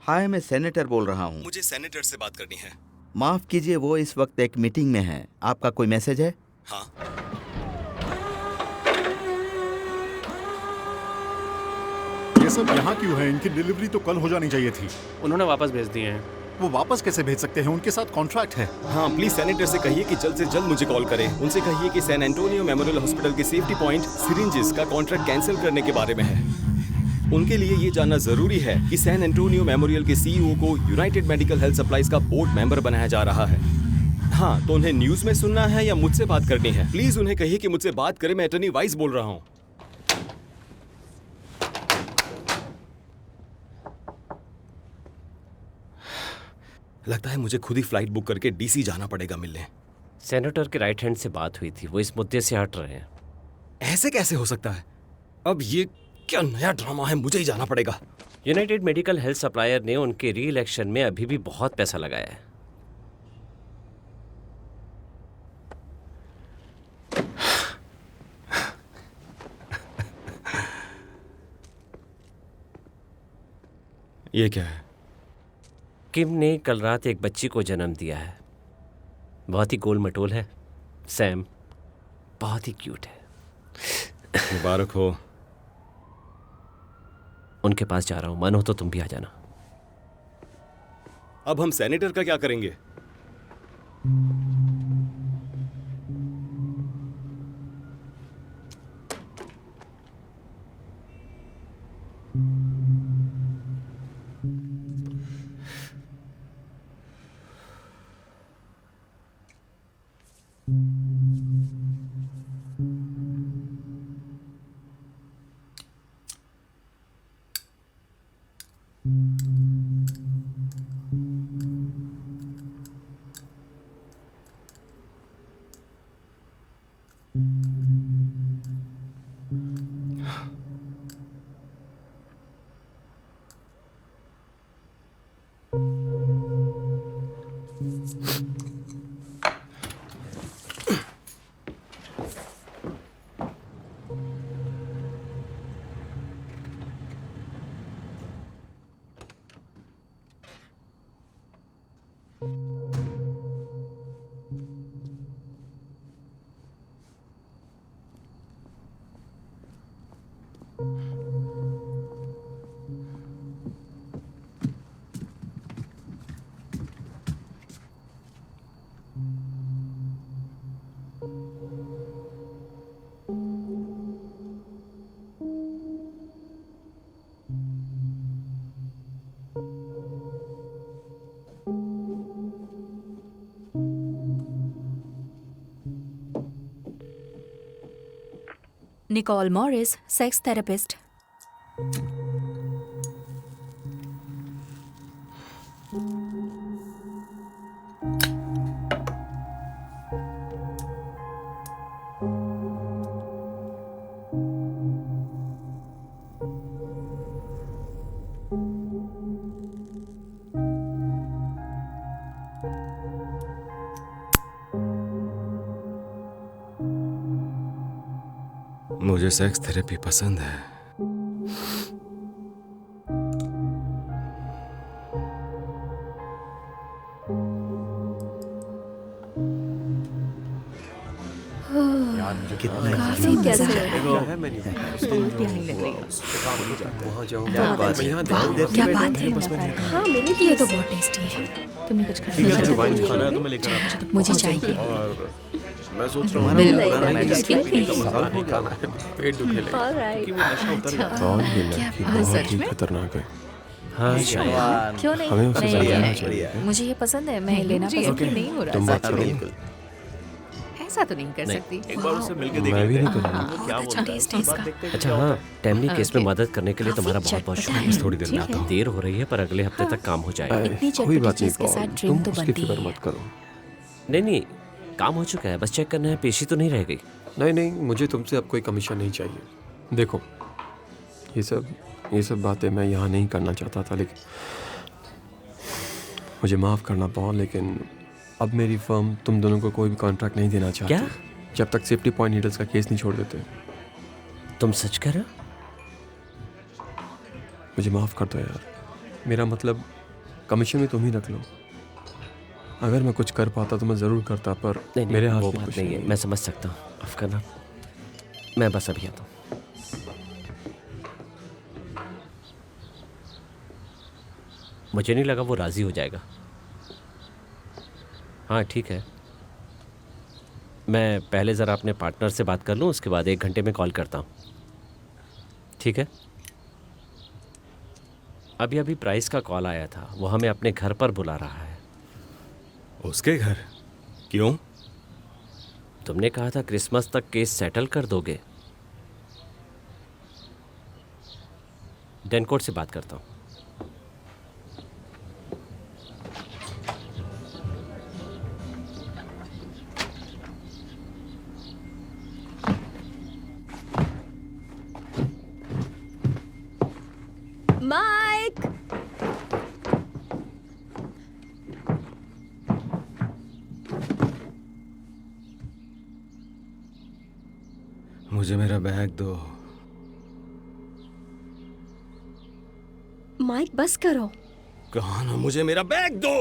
हाय, मैं सेनेटर बोल रहा हूँ। मुझे सेनेटर से बात करनी है। माफ कीजिए, वो इस वक्त एक मीटिंग में है। आपका कोई मैसेज है? हाँ। सब यहाँ क्यों है? इनकी डिलीवरी तो कल हो जानी चाहिए थी। उन्होंने वापस भेज दिए हैं। वो वापस कैसे भेज सकते हैं? उनके साथ कॉन्ट्रैक्ट है। हाँ, प्लीज सेनेटर से कहिए कि जल्द से जल्द मुझे कॉल करें। उनसे कहिए कि सैन एंटोनियो मेमोरियल हॉस्पिटल के सेफ्टी पॉइंट सिरिंजेस का कॉन्ट्रैक्ट कैंसिल करने के बारे में है। उनके लिए ये जानना जरूरी है कि सैन एंटोनियो मेमोरियल के सीईओ को यूनाइटेड मेडिकल हेल्थ सप्लाईज का बोर्ड मेंबर बनाया जा रहा है। हाँ, तो उन्हें न्यूज में सुनना है या मुझसे बात करनी है? प्लीज उन्हें कहिए कि मुझसे बात करें। मैं अटर्नी वाइस बोल रहा हूँ। लगता है मुझे खुद ही फ्लाइट बुक करके डीसी जाना पड़ेगा मिलने। सेनेटर के राइट हैंड से बात हुई थी, वो इस मुद्दे से हट रहे हैं। ऐसे कैसे हो सकता है? अब ये क्या नया ड्रामा है? मुझे ही जाना पड़ेगा। यूनाइटेड मेडिकल हेल्थ सप्लायर ने उनके री इलेक्शन में अभी भी बहुत पैसा लगाया है। ये क्या है? किम ने कल रात एक बच्ची को जन्म दिया है। बहुत ही गोल मटोल है। सैम बहुत ही क्यूट है। मुबारक हो। उनके पास जा रहा हूं, मन हो तो तुम भी आ जाना। अब हम सेनेटर का क्या करेंगे? Nicole Morris, sex therapist. मुझे सेक्स थेरेपी पसंद है। काफी मजा आया। क्या बात है? हाँ, मैंने ये तो बहुत टेस्टी है। तुमने कुछ खाना है? मुझे चाहिए। मैं सोच रहा हूँ पेट दुखेगा। बहुत ही खतरनाक है। हाँ शायद। क्यों नहीं? हमें उसे जाना चाहिए। मुझे ये पसंद है, मैं लेना पसंद नहीं हो रहा। तुम बात करो। ऐसा तो नहीं कर सकती। एक बार उससे मिलके देख मैं भी लेते नहीं हैं। करूँगा। क्या अच्छा टेस्ट है इसका। अच्छा हाँ, टैमनी केस में मदद करने के लिए तुम्हारा बहुत बहुत शुक्रिया। थोड़ी देर में आता हूँ। देर हो रही है पर अगले हफ्ते तक काम हो जाएगा। इतनी कोई चटपटी बात नहीं चीज के साथ पॉल, ड्रिंक तुम तो उसकी बनती फिक्र है। मत करो। नहीं, काम हो चुका है, बस चेक करना है, पेशी तो नहीं रह गई। नहीं, मुझे तुमसे अब कोई कमीशन नहीं चाहिए। देखो, ये सब बातें मैं यहाँ नहीं करना चाहता था, लेकिन मुझे माफ़ करना पॉल, लेकिन अब मेरी फर्म तुम दोनों को कोई भी कॉन्ट्रैक्ट नहीं देना चाहती। क्या? जब तक सेफ्टी पॉइंट नीडल्स का केस नहीं छोड़ देते। तुम सच कह रहे हो? मुझे माफ़ कर दो यार। मेरा मतलब कमीशन भी तुम ही रख लो। अगर मैं कुछ कर पाता तो मैं ज़रूर करता, पर नहीं, मेरे हाथ वो में बात कुछ नहीं है। मैं समझ सकता हूँ, माफ करना। मैं बस अभी आता हूँ। मुझे नहीं लगा वो राज़ी हो जाएगा। हाँ ठीक है, मैं पहले ज़रा अपने पार्टनर से बात कर लूँ, उसके बाद 1 घंटे में कॉल करता हूँ। ठीक है। अभी अभी प्राइस का कॉल आया था, वो हमें अपने घर पर बुला रहा है। उसके घर? क्यों? तुमने कहा था क्रिसमस तक केस सेटल कर दोगे। डेनकोर्ट से बात करता हूँ। माइक, मुझे मेरा बैग दो। माइक बस करो। कहा ना मुझे मेरा बैग दो।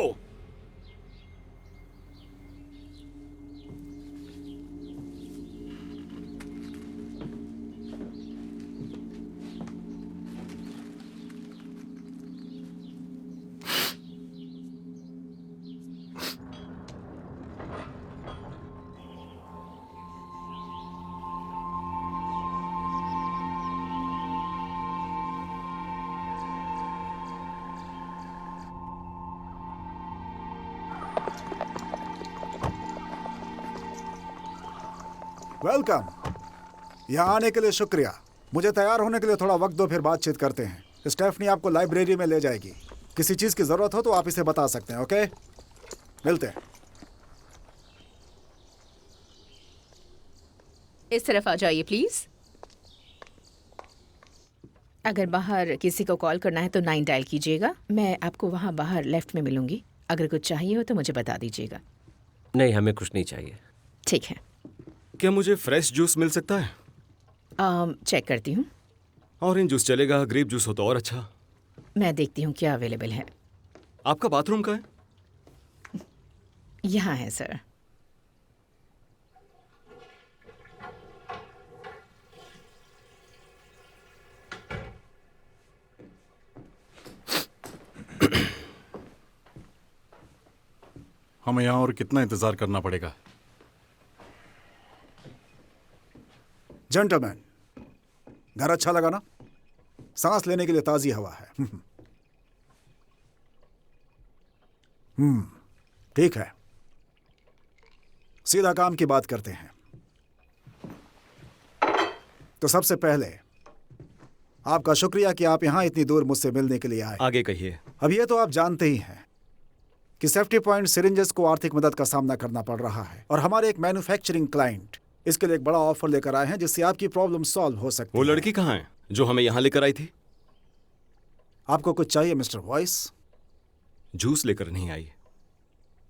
वेलकम। यहाँ आने के लिए शुक्रिया। मुझे तैयार होने के लिए थोड़ा वक्त दो, फिर बातचीत करते हैं। स्टेफनी आपको लाइब्रेरी में ले जाएगी। किसी चीज़ की ज़रूरत हो तो आप इसे बता सकते हैं। ओके, मिलते हैं। इस तरफ आ जाइए प्लीज। अगर बाहर किसी को कॉल करना है तो 9 डायल कीजिएगा। मैं आपको वहाँ बाहर लेफ्ट में मिलूंगी। अगर कुछ चाहिए हो तो मुझे बता दीजिएगा। नहीं, हमें कुछ नहीं चाहिए। ठीक है। क्या मुझे फ्रेश जूस मिल सकता है? चेक करती हूँ। ऑरेंज जूस चलेगा, ग्रेप जूस हो तो और अच्छा। मैं देखती हूँ क्या अवेलेबल है। आपका बाथरूम कहाँ है? यहाँ है सर। हमें यहाँ और कितना इंतजार करना पड़ेगा? जेंटलमैन, घर अच्छा लगा ना? सांस लेने के लिए ताजी हवा है। ठीक है, सीधा काम की बात करते हैं। तो सबसे पहले आपका शुक्रिया कि आप यहां इतनी दूर मुझसे मिलने के लिए आए। आगे कहिए। अब ये तो आप जानते ही हैं कि सेफ्टी पॉइंट सिरिंजेस को आर्थिक मदद का सामना करना पड़ रहा है, और हमारे एक मैन्युफैक्चरिंग क्लाइंट इसके लिए एक बड़ा ऑफर लेकर आए हैं जिससे आपकी प्रॉब्लम सॉल्व हो सकती है। वो लड़की कहाँ है जो हमें यहाँ लेकर आई थी? आपको कुछ चाहिए मिस्टर वॉइस? जूस लेकर नहीं आई।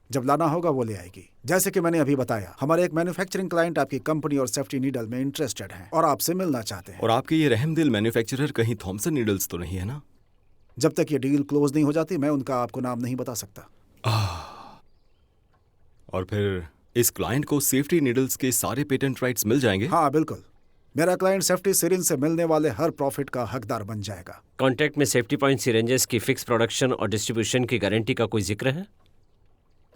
जब लाना होगा वो ले आएगी। जैसे कि मैंने अभी बताया, हमारे एक मैन्युफैक्चरिंग क्लाइंट आपकी कंपनी और सेफ्टी नीडल में इंटरेस्टेड हैं और आपसे मिलना चाहते हैं। और आपके ये रहमदिल मैन्युफैक्चरर कहीं थॉमसन नीडल्स तो नहीं है ना? जब तक ये डील क्लोज नहीं हो जाती मैं उनका आपको नाम नहीं बता सकता। और फिर इस क्लाइंट को सेफ्टी नीडल्स के सारे पेटेंट राइट्स मिल जाएंगे? हाँ बिल्कुल। मेरा क्लाइंट सेफ्टी सिरिंज से मिलने वाले हर प्रॉफिट का हकदार बन जाएगा। कॉन्ट्रैक्ट में सेफ्टी पॉइंट सिरेंजेस की फिक्स प्रोडक्शन और डिस्ट्रीब्यूशन की गारंटी का कोई जिक्र है?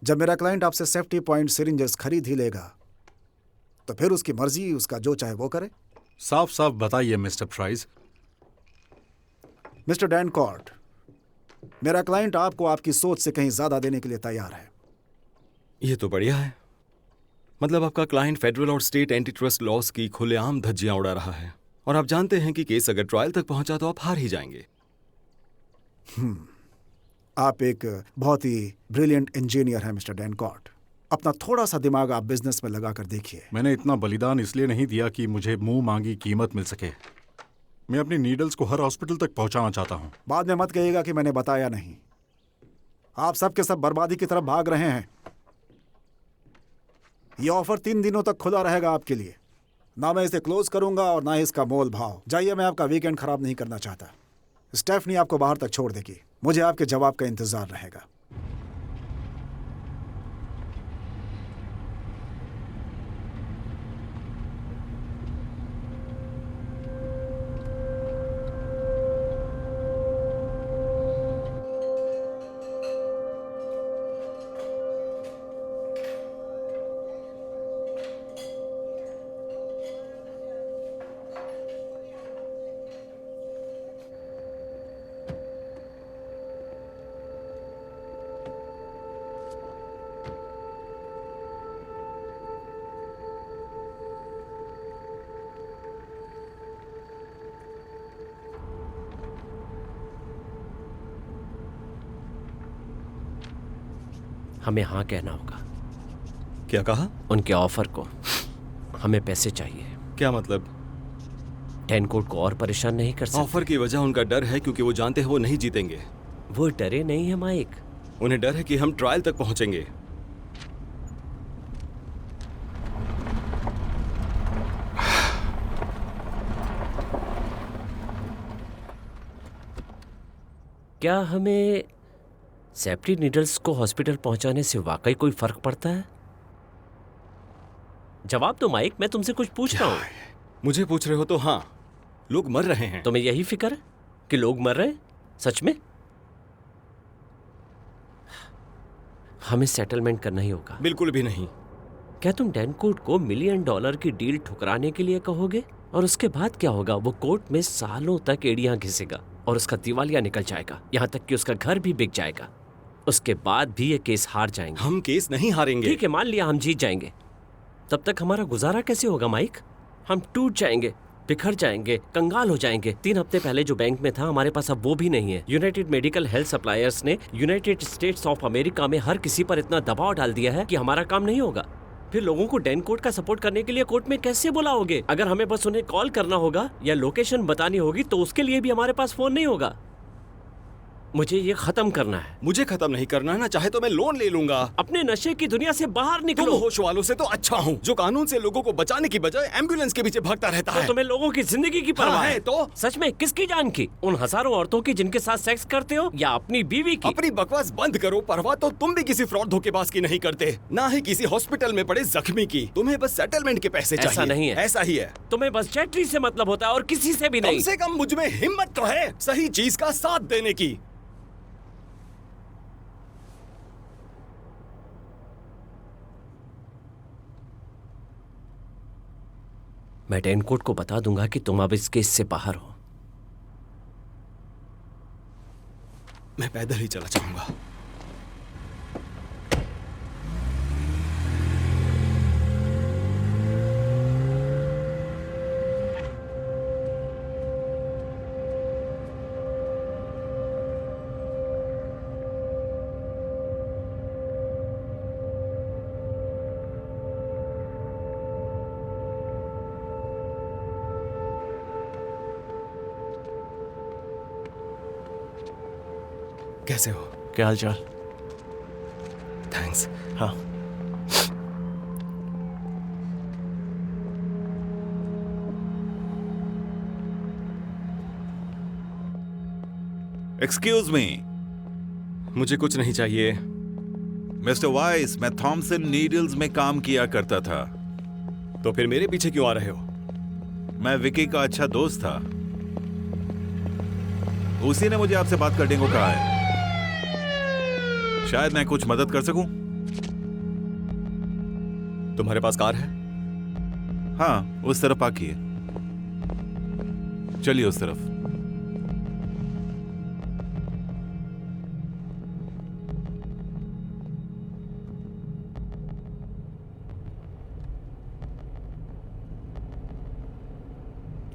जब मेरा क्लाइंट आपसे सेफ्टी पॉइंट सिरिंजेस खरीद ही लेगा तो फिर उसकी मर्जी, उसका जो चाहे वो करे। साफ साफ बताइए मिस्टर प्राइस। मिस्टर डैनकॉर्ट, मेरा क्लाइंट आपको आपकी सोच से कहीं ज्यादा देने के लिए तैयार है। ये तो बढ़िया है। मतलब आपका क्लाइंट फेडरल और स्टेट एंटी ट्रस्ट लॉस की खुलेआम धज्जियां उड़ा रहा है, और आप जानते हैं कि केस अगर ट्रायल तक पहुंचा तो आप हार ही जाएंगे। आप एक बहुत ही ब्रिलियंट इंजीनियर हैं मिस्टर डैनकॉर्ट। अपना थोड़ा सा दिमाग आप बिजनेस में लगा कर देखिए। मैंने इतना बलिदान इसलिए नहीं दिया कि मुझे मुंह मांगी कीमत मिल सके। मैं अपनी नीडल्स को हर हॉस्पिटल तक पहुंचाना चाहता हूं। बाद में मत कहिएगा कि मैंने बताया नहीं। आप सब के सब बर्बादी की तरफ भाग रहे हैं। ये ऑफर 3 दिनों तक खुला रहेगा आपके लिए। ना मैं इसे क्लोज करूंगा और ना ही इसका मोल भाव। जाइए, मैं आपका वीकेंड खराब नहीं करना चाहता। स्टेफनी आपको बाहर तक छोड़ देगी। मुझे आपके जवाब का इंतजार रहेगा। हमें हाँ कहना होगा। क्या कहा? उनके ऑफर को। हमें पैसे चाहिए। क्या मतलब? डेनकोर्ट को और परेशान नहीं कर सकते। ऑफर की वजह उनका डर है क्योंकि वो जानते हैं वो नहीं जीतेंगे। वो डरे नहीं है माइक। उन्हें डर है कि हम ट्रायल तक पहुंचेंगे। क्या हमें सेफ्टी नीडल्स को हॉस्पिटल पहुंचाने से वाकई कोई फर्क पड़ता है? जवाब दो माइक, मैं तुमसे कुछ पूछ रहा हूं। मुझे पूछ रहे हो तो हाँ, लोग मर रहे हैं। तुम्हें यही फिक्र है कि लोग मर रहे हैं? सच में? हमें सेटलमेंट करना ही होगा। बिल्कुल भी नहीं। क्या तुम डेनकोर्ट को $1 मिलियन की डील ठुकराने के लिए कहोगे? और उसके बाद क्या होगा? वो कोर्ट में सालों तक एड़ियां घिसेगा और उसका दिवालिया निकल जाएगा, यहाँ तक कि उसका घर भी बिक जाएगा। उसके बाद भी ये केस हार जाएंगे। हम केस नहीं हारेंगे। ठीक है, मान लिया हम जीत जाएंगे। तब तक हमारा गुजारा कैसे होगा माइक? हम टूट जाएंगे, बिखर जाएंगे, कंगाल हो जाएंगे। 3 हफ्ते पहले जो बैंक में था हमारे पास अब वो भी नहीं है। यूनाइटेड मेडिकल हेल्थ सप्लायर्स ने यूनाइटेड स्टेट्स ऑफ अमेरिका में हर किसी पर इतना दबाव डाल दिया है कि हमारा काम नहीं होगा। फिर लोगों को डेनकोर्ट का सपोर्ट करने के लिए कोर्ट में कैसे बुलाओगे? अगर हमें बस उन्हें कॉल करना होगा या लोकेशन बतानी होगी तो उसके लिए भी हमारे पास फोन नहीं होगा। मुझे ये खत्म करना है। मुझे खत्म नहीं करना है ना, चाहे तो मैं लोन ले लूंगा। अपने नशे की दुनिया से बाहर निकलो। तुम होश वालों से तो अच्छा हूँ, जो कानून से लोगों को बचाने की बजाय एम्बुलेंस के पीछे भागता रहता है। तो तुम्हें लोगों की जिंदगी की परवाह हाँ है? तो सच में किसकी जान की? उन हजारों औरतों की जिनके साथ सेक्स करते हो, या अपनी बीवी की? अपनी बकवास बंद करो। परवाह तो तुम भी किसी फ्रॉड धोखेबाज की नहीं करते, ना ही किसी हॉस्पिटल में पड़े जख्मी की। तुम्हें बस सेटलमेंट के पैसे चाहिए। ऐसा नहीं है। ऐसा ही है। तुम्हें बस चैटरी से मतलब होता है और किसी से भी नहीं। कम से कम मुझ में हिम्मत तो है सही चीज का साथ देने की। मैं डेनकोर्ट को बता दूंगा कि तुम अब इस केस से बाहर हो। मैं पैदल ही चला जाऊंगा। कैसे हो? क्या हाल चाल? थैंक्स। हाँ, एक्सक्यूज मी। मुझे कुछ नहीं चाहिए। मिस्टर वाइस, मैं थॉमसन नीडल्स में काम किया करता था। तो फिर मेरे पीछे क्यों आ रहे हो? मैं विकी का अच्छा दोस्त था, उसी ने मुझे आपसे बात करने को कहा है। शायद मैं कुछ मदद कर सकूं। तुम्हारे पास कार है? हाँ, उस तरफ पार्क है। चलिए उस तरफ।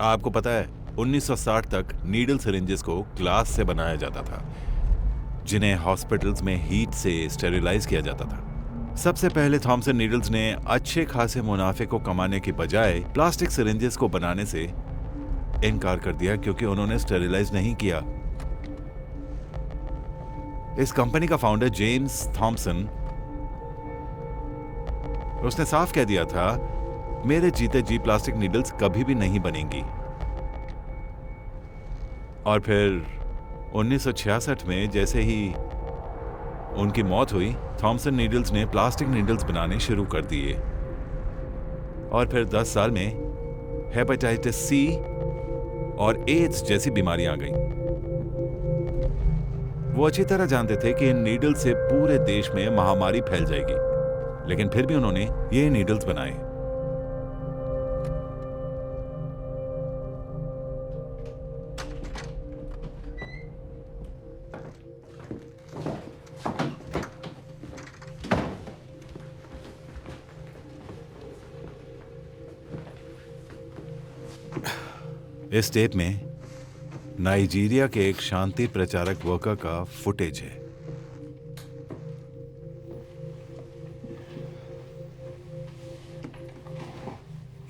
आपको पता है 1960 तक नीडल सिरिंजेस को ग्लास से बनाया जाता था, जिन्हें हॉस्पिटल्स में हीट से स्टेरिलाइज किया जाता था। सबसे पहले थॉमसन नीडल्स ने अच्छे खासे मुनाफे को कमाने की बजाय प्लास्टिक सिरिंजेस को बनाने से इनकार कर दिया क्योंकि उन्होंने स्टेरिलाइज नहीं किया। इस कंपनी का फाउंडर जेम्स थॉमसन, उसने साफ कह दिया था, मेरे जीते जी प्लास्टिक नीडल्स कभी भी नहीं बनेंगी। और फिर 1966 में जैसे ही उनकी मौत हुई, थॉमसन नीडल्स ने प्लास्टिक नीडल्स बनाने शुरू कर दिए। और फिर 10 साल में हेपेटाइटिस सी और एड्स जैसी बीमारियां आ गईं। वो अच्छी तरह जानते थे कि इन नीडल्स से पूरे देश में महामारी फैल जाएगी, लेकिन फिर भी उन्होंने ये नीडल्स बनाए। इस टेप में नाइजीरिया के एक शांति प्रचारक वर्कर का फुटेज है।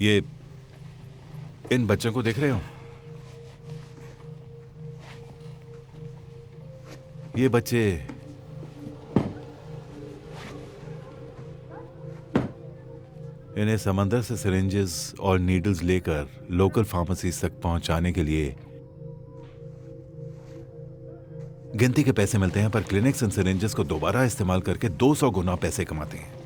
ये इन बच्चों को देख रहे हो? ये बच्चे इन्हें समंदर से सिरिंजेस और नीडल्स लेकर लोकल फार्मेसीज तक पहुंचाने के लिए गिनती के पैसे मिलते हैं, पर क्लिनिक्स एंड सिरिंजेस को दोबारा इस्तेमाल करके 200 गुना पैसे कमाते हैं।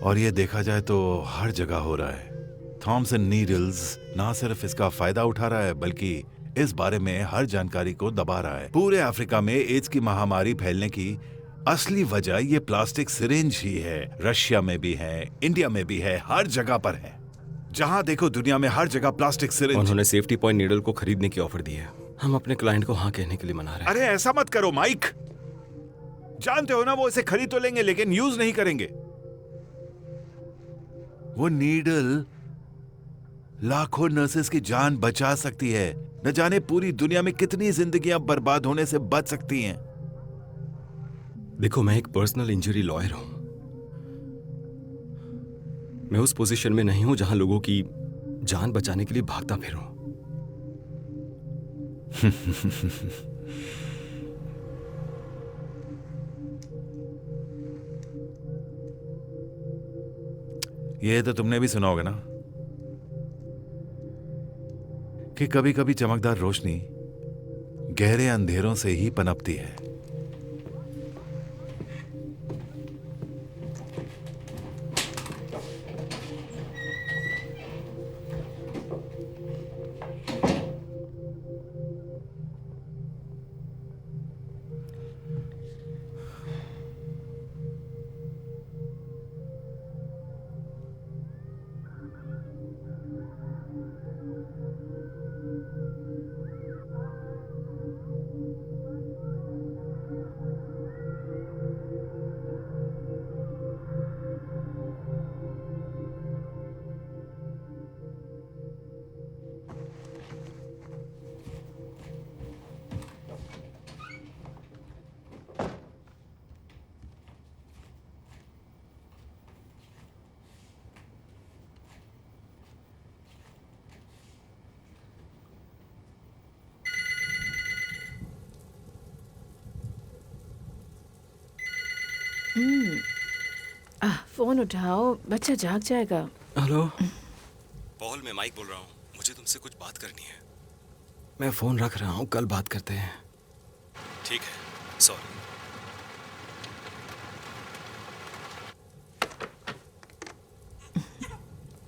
और ये देखा जाए तो हर जगह हो रहा है। थॉमसन नीडल्स ना सिर्फ इसका फायदा उठा रहा है, बल्कि इस बारे में हर जानकारी को दबा रहा है। पूरे अफ्रीका में एड्स की महामारी फैलने की असली वजह ये प्लास्टिक सिरिंज ही है। रशिया में भी है, इंडिया में भी है, हर जगह पर है। जहां देखो दुनिया में हर जगह प्लास्टिक सिरिंज। उन्होंने सेफ्टी पॉइंट नीडल को खरीदने की ऑफर दी है। हम अपने क्लाइंट को हाँ कहने के लिए मना रहे हैं। अरे ऐसा मत करो माइक, जानते हो ना वो इसे खरीद तो लेंगे लेकिन यूज नहीं करेंगे। वो नीडल लाखों नर्सेस की जान बचा सकती है। न जाने पूरी दुनिया में कितनी जिंदगियां बर्बाद होने से बच सकती हैं। देखो, मैं एक पर्सनल इंजरी लॉयर हूं। मैं उस पोजीशन में नहीं हूं जहां लोगों की जान बचाने के लिए भागता फिरूं। ये तो तुमने भी सुना होगा ना कि कभी कभी चमकदार रोशनी गहरे अंधेरों से ही पनपती है। फोन उठाओ, बच्चा जाग जाएगा। हेलो, पॉल, मैं माइक बोल रहा हूँ। मुझे तुमसे कुछ बात करनी है। मैं फोन रख रहा हूँ, कल बात करते हैं। ठीक है, सॉरी।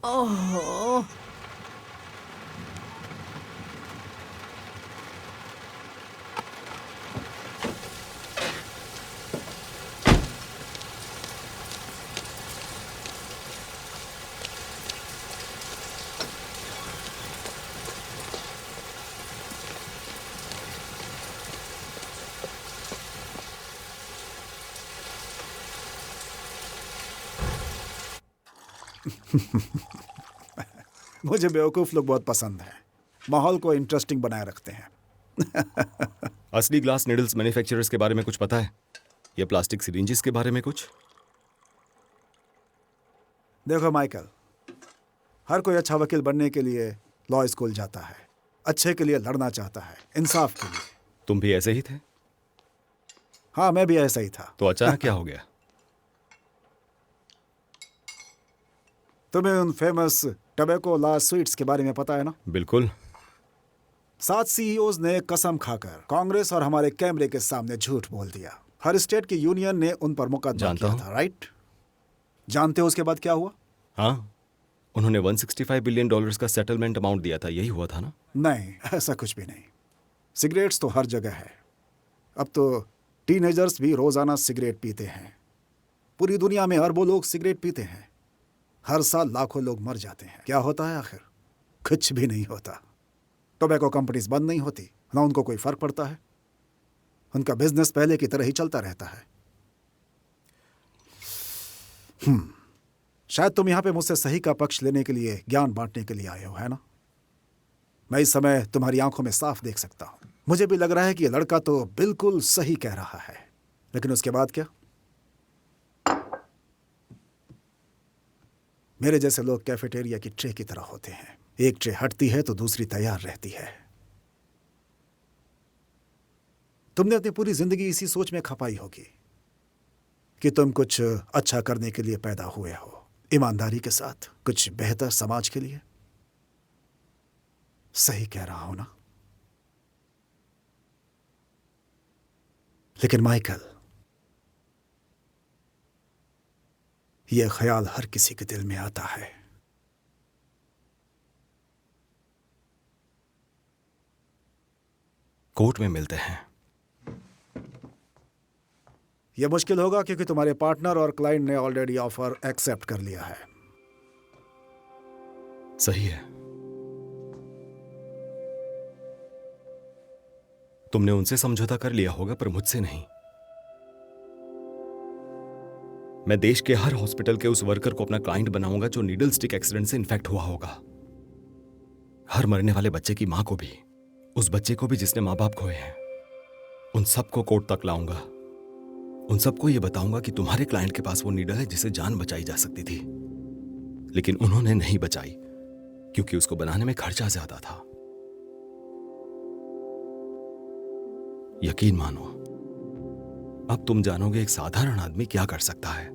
ओह, मुझे बेवकूफ लोग बहुत पसंद हैं। माहौल को इंटरेस्टिंग बनाए रखते हैं। असली ग्लास निडल्स मैन्युफैक्चरर्स के बारे में कुछ पता है? या प्लास्टिक सिरिंजेस के बारे में कुछ? देखो माइकल, हर कोई अच्छा वकील बनने के लिए लॉ स्कूल जाता है, अच्छे के लिए लड़ना चाहता है, इंसाफ के लिए। तुम भी ऐसे ही थे? हाँ, मैं भी ऐसा ही था। तो अचानक क्या हो गया? तुम्हें उन फेमस टबैको लॉ स्वीट्स के बारे में पता है ना? बिल्कुल। 7 सीईओज ने कसम खाकर कांग्रेस और हमारे कैमरे के सामने झूठ बोल दिया। हर स्टेट की यूनियन ने उन पर मुकदमा किया था, राइट? जानते हो उसके बाद क्या हुआ? हाँ, उन्होंने $165 बिलियन का सेटलमेंट अमाउंट दिया था, यही हुआ था ना? नहीं, ऐसा कुछ भी नहीं। सिगरेट्स तो हर जगह है। अब तो टीनेजर्स भी रोजाना सिगरेट पीते हैं। पूरी दुनिया में अरबों लोग सिगरेट पीते हैं। हर साल लाखों लोग मर जाते हैं। क्या होता है आखिर? कुछ भी नहीं होता। टोबैको कंपनीज बंद नहीं होती, ना उनको कोई फर्क पड़ता है। उनका बिजनेस पहले की तरह ही चलता रहता है। शायद तुम यहां पे मुझसे सही का पक्ष लेने के लिए, ज्ञान बांटने के लिए आए हो, है ना? मैं इस समय तुम्हारी आंखों में साफ देख सकता हूं। मुझे भी लग रहा है कि ये लड़का तो बिल्कुल सही कह रहा है, लेकिन उसके बाद क्या? मेरे जैसे लोग कैफेटेरिया की ट्रे की तरह होते हैं, एक ट्रे हटती है तो दूसरी तैयार रहती है। तुमने अपनी पूरी जिंदगी इसी सोच में खपाई होगी कि तुम कुछ अच्छा करने के लिए पैदा हुए हो, ईमानदारी के साथ कुछ बेहतर समाज के लिए। सही कह रहा हूं ना? लेकिन माइकल, यह ख्याल हर किसी के दिल में आता है। कोर्ट में मिलते हैं। यह मुश्किल होगा क्योंकि तुम्हारे पार्टनर और क्लाइंट ने ऑलरेडी ऑफर एक्सेप्ट कर लिया है। सही है। तुमने उनसे समझौता कर लिया होगा, पर मुझसे नहीं। मैं देश के हर हॉस्पिटल के उस वर्कर को अपना क्लाइंट बनाऊंगा जो नीडल स्टिक एक्सीडेंट से इन्फेक्ट हुआ होगा। हर मरने वाले बच्चे की मां को भी, उस बच्चे को भी जिसने मां बाप खोए हैं, उन सबको कोर्ट तक लाऊंगा। उन सबको यह बताऊंगा कि तुम्हारे क्लाइंट के पास वो नीडल है जिसे जान बचाई जा सकती थी, लेकिन उन्होंने नहीं बचाई क्योंकि उसको बनाने में खर्चा ज्यादा था। यकीन मानो, अब तुम जानोगे एक साधारण आदमी क्या कर सकता है।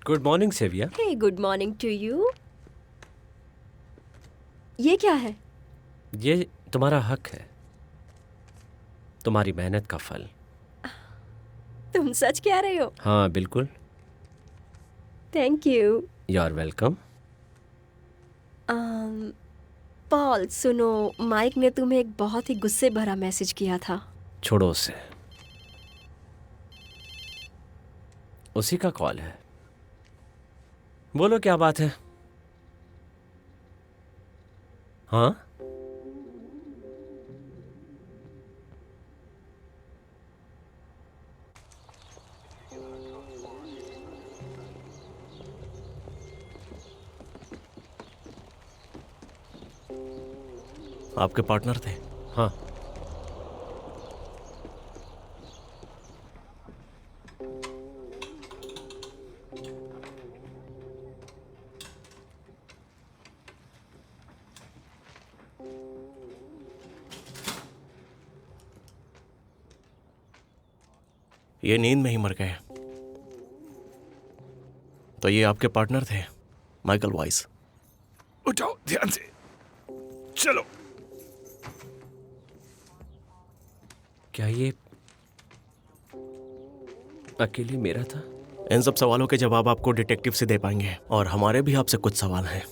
Good morning Sevia. Hey, good morning to you. ये क्या है? ये तुम्हारा हक है, तुम्हारी मेहनत का फल। तुम सच कह रहे हो? हाँ बिल्कुल। Thank you. You are welcome. Paul, सुनो, माइक ने तुम्हें एक बहुत ही गुस्से भरा मैसेज किया था। छोड़ो उसे, उसी का कॉल है। बोलो क्या बात है? हाँ, आपके पार्टनर थे? हाँ। ये नींद में ही मर गए। तो ये आपके पार्टनर थे, माइकल वाइस। उठाओ ध्यान से, चलो। क्या ये अकेले मेरा था? इन सब सवालों के जवाब आपको डिटेक्टिव से दे पाएंगे, और हमारे भी आपसे कुछ सवाल हैं।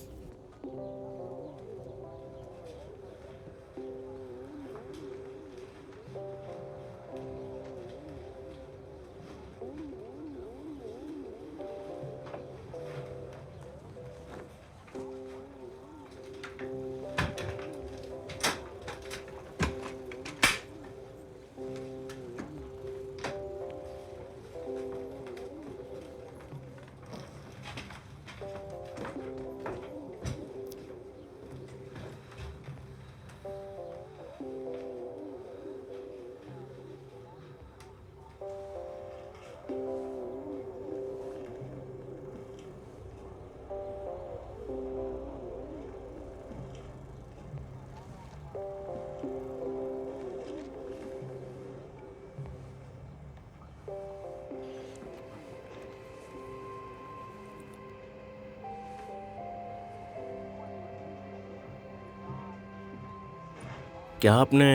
क्या आपने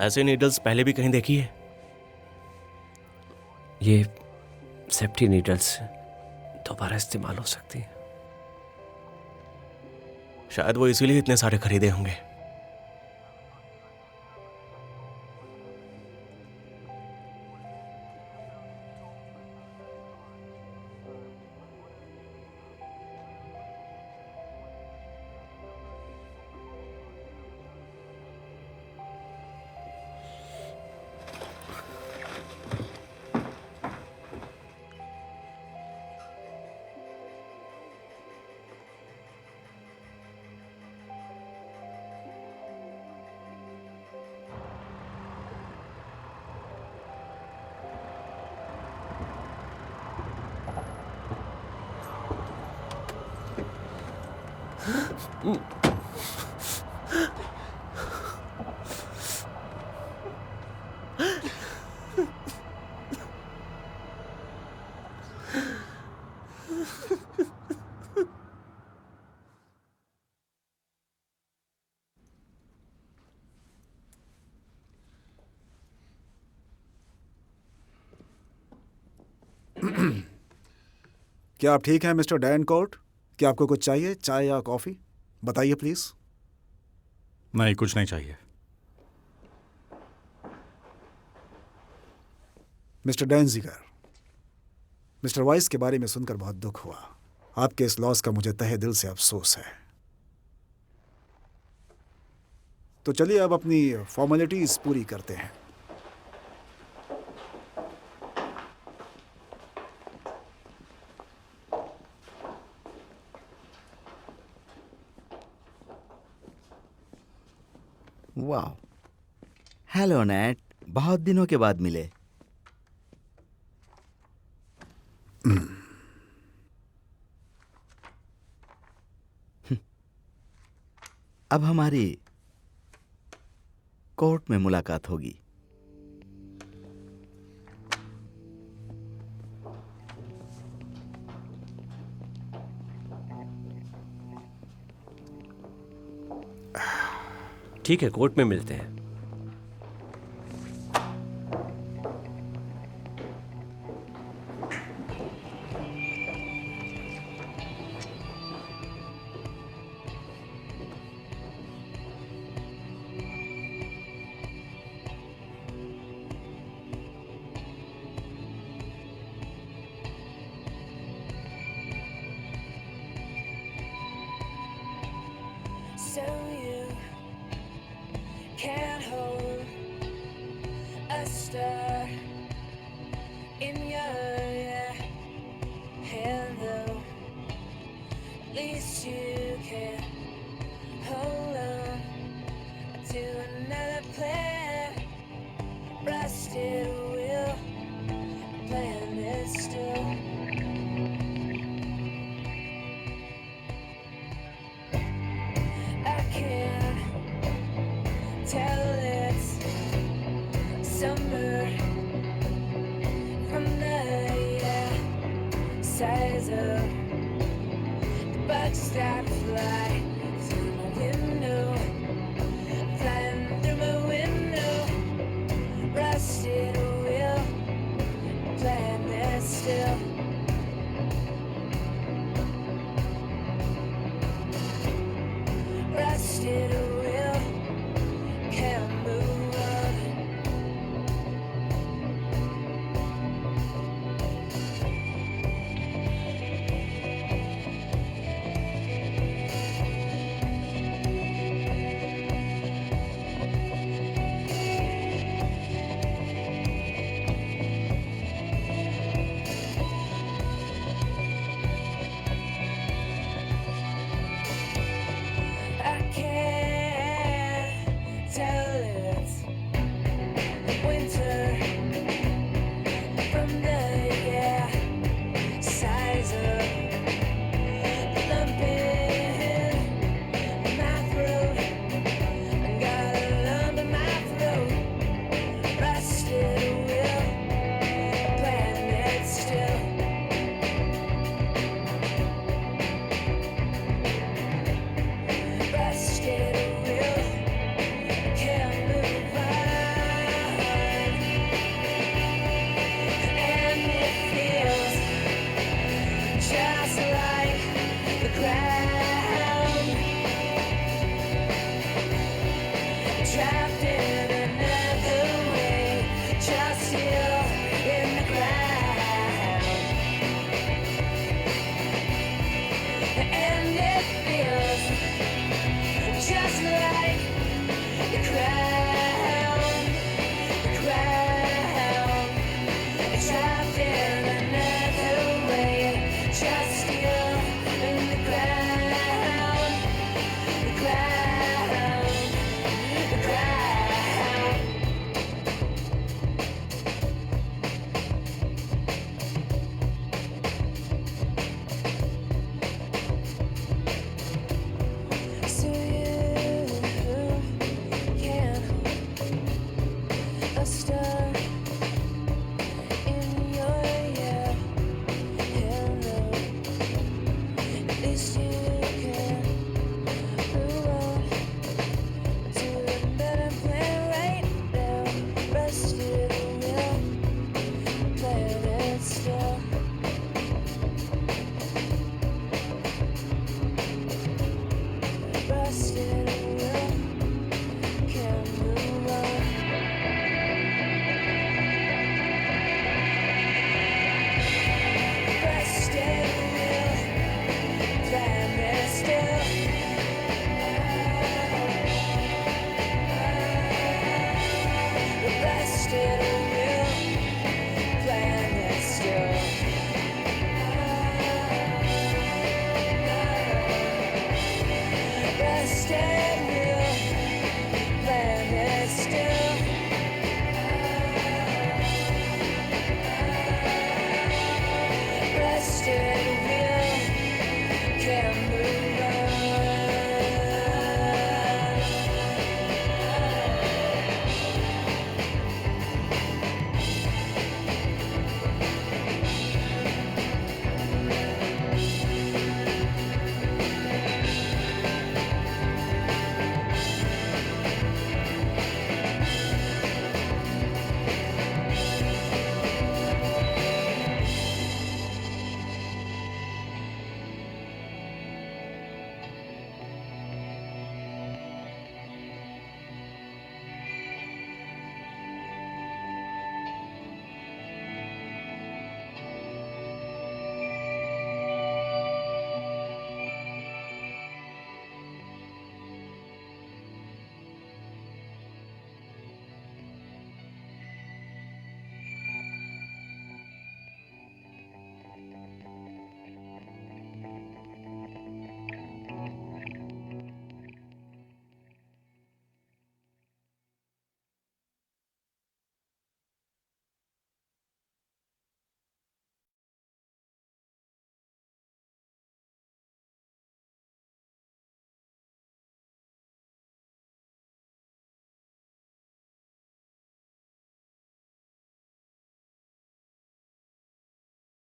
ऐसे नीडल्स पहले भी कहीं देखी है? ये सेफ्टी नीडल्स दोबारा इस्तेमाल हो सकती हैं। शायद वो इसीलिए इतने सारे खरीदे होंगे। क्या आप ठीक हैं मिस्टर डैनकोर्ट? क्या आपको कुछ चाहिए, चाय या कॉफी? बताइए प्लीज। नहीं, कुछ नहीं चाहिए। मिस्टर डैनजिगर, मिस्टर वाइस के बारे में सुनकर बहुत दुख हुआ। आपके इस लॉस का मुझे तहे दिल से अफसोस है। तो चलिए अब अपनी फॉर्मेलिटीज पूरी करते हैं। वाह, हेलो नेट, बहुत दिनों के बाद मिले। अब हमारी कोर्ट में मुलाकात होगी। ठीक है, कोर्ट में मिलते हैं। So you can't hold a star in your hand, though. At least you can hold on to another plan. Rusted wheel, plan is still. I can't tell it's summer from the size of the bugs that fly.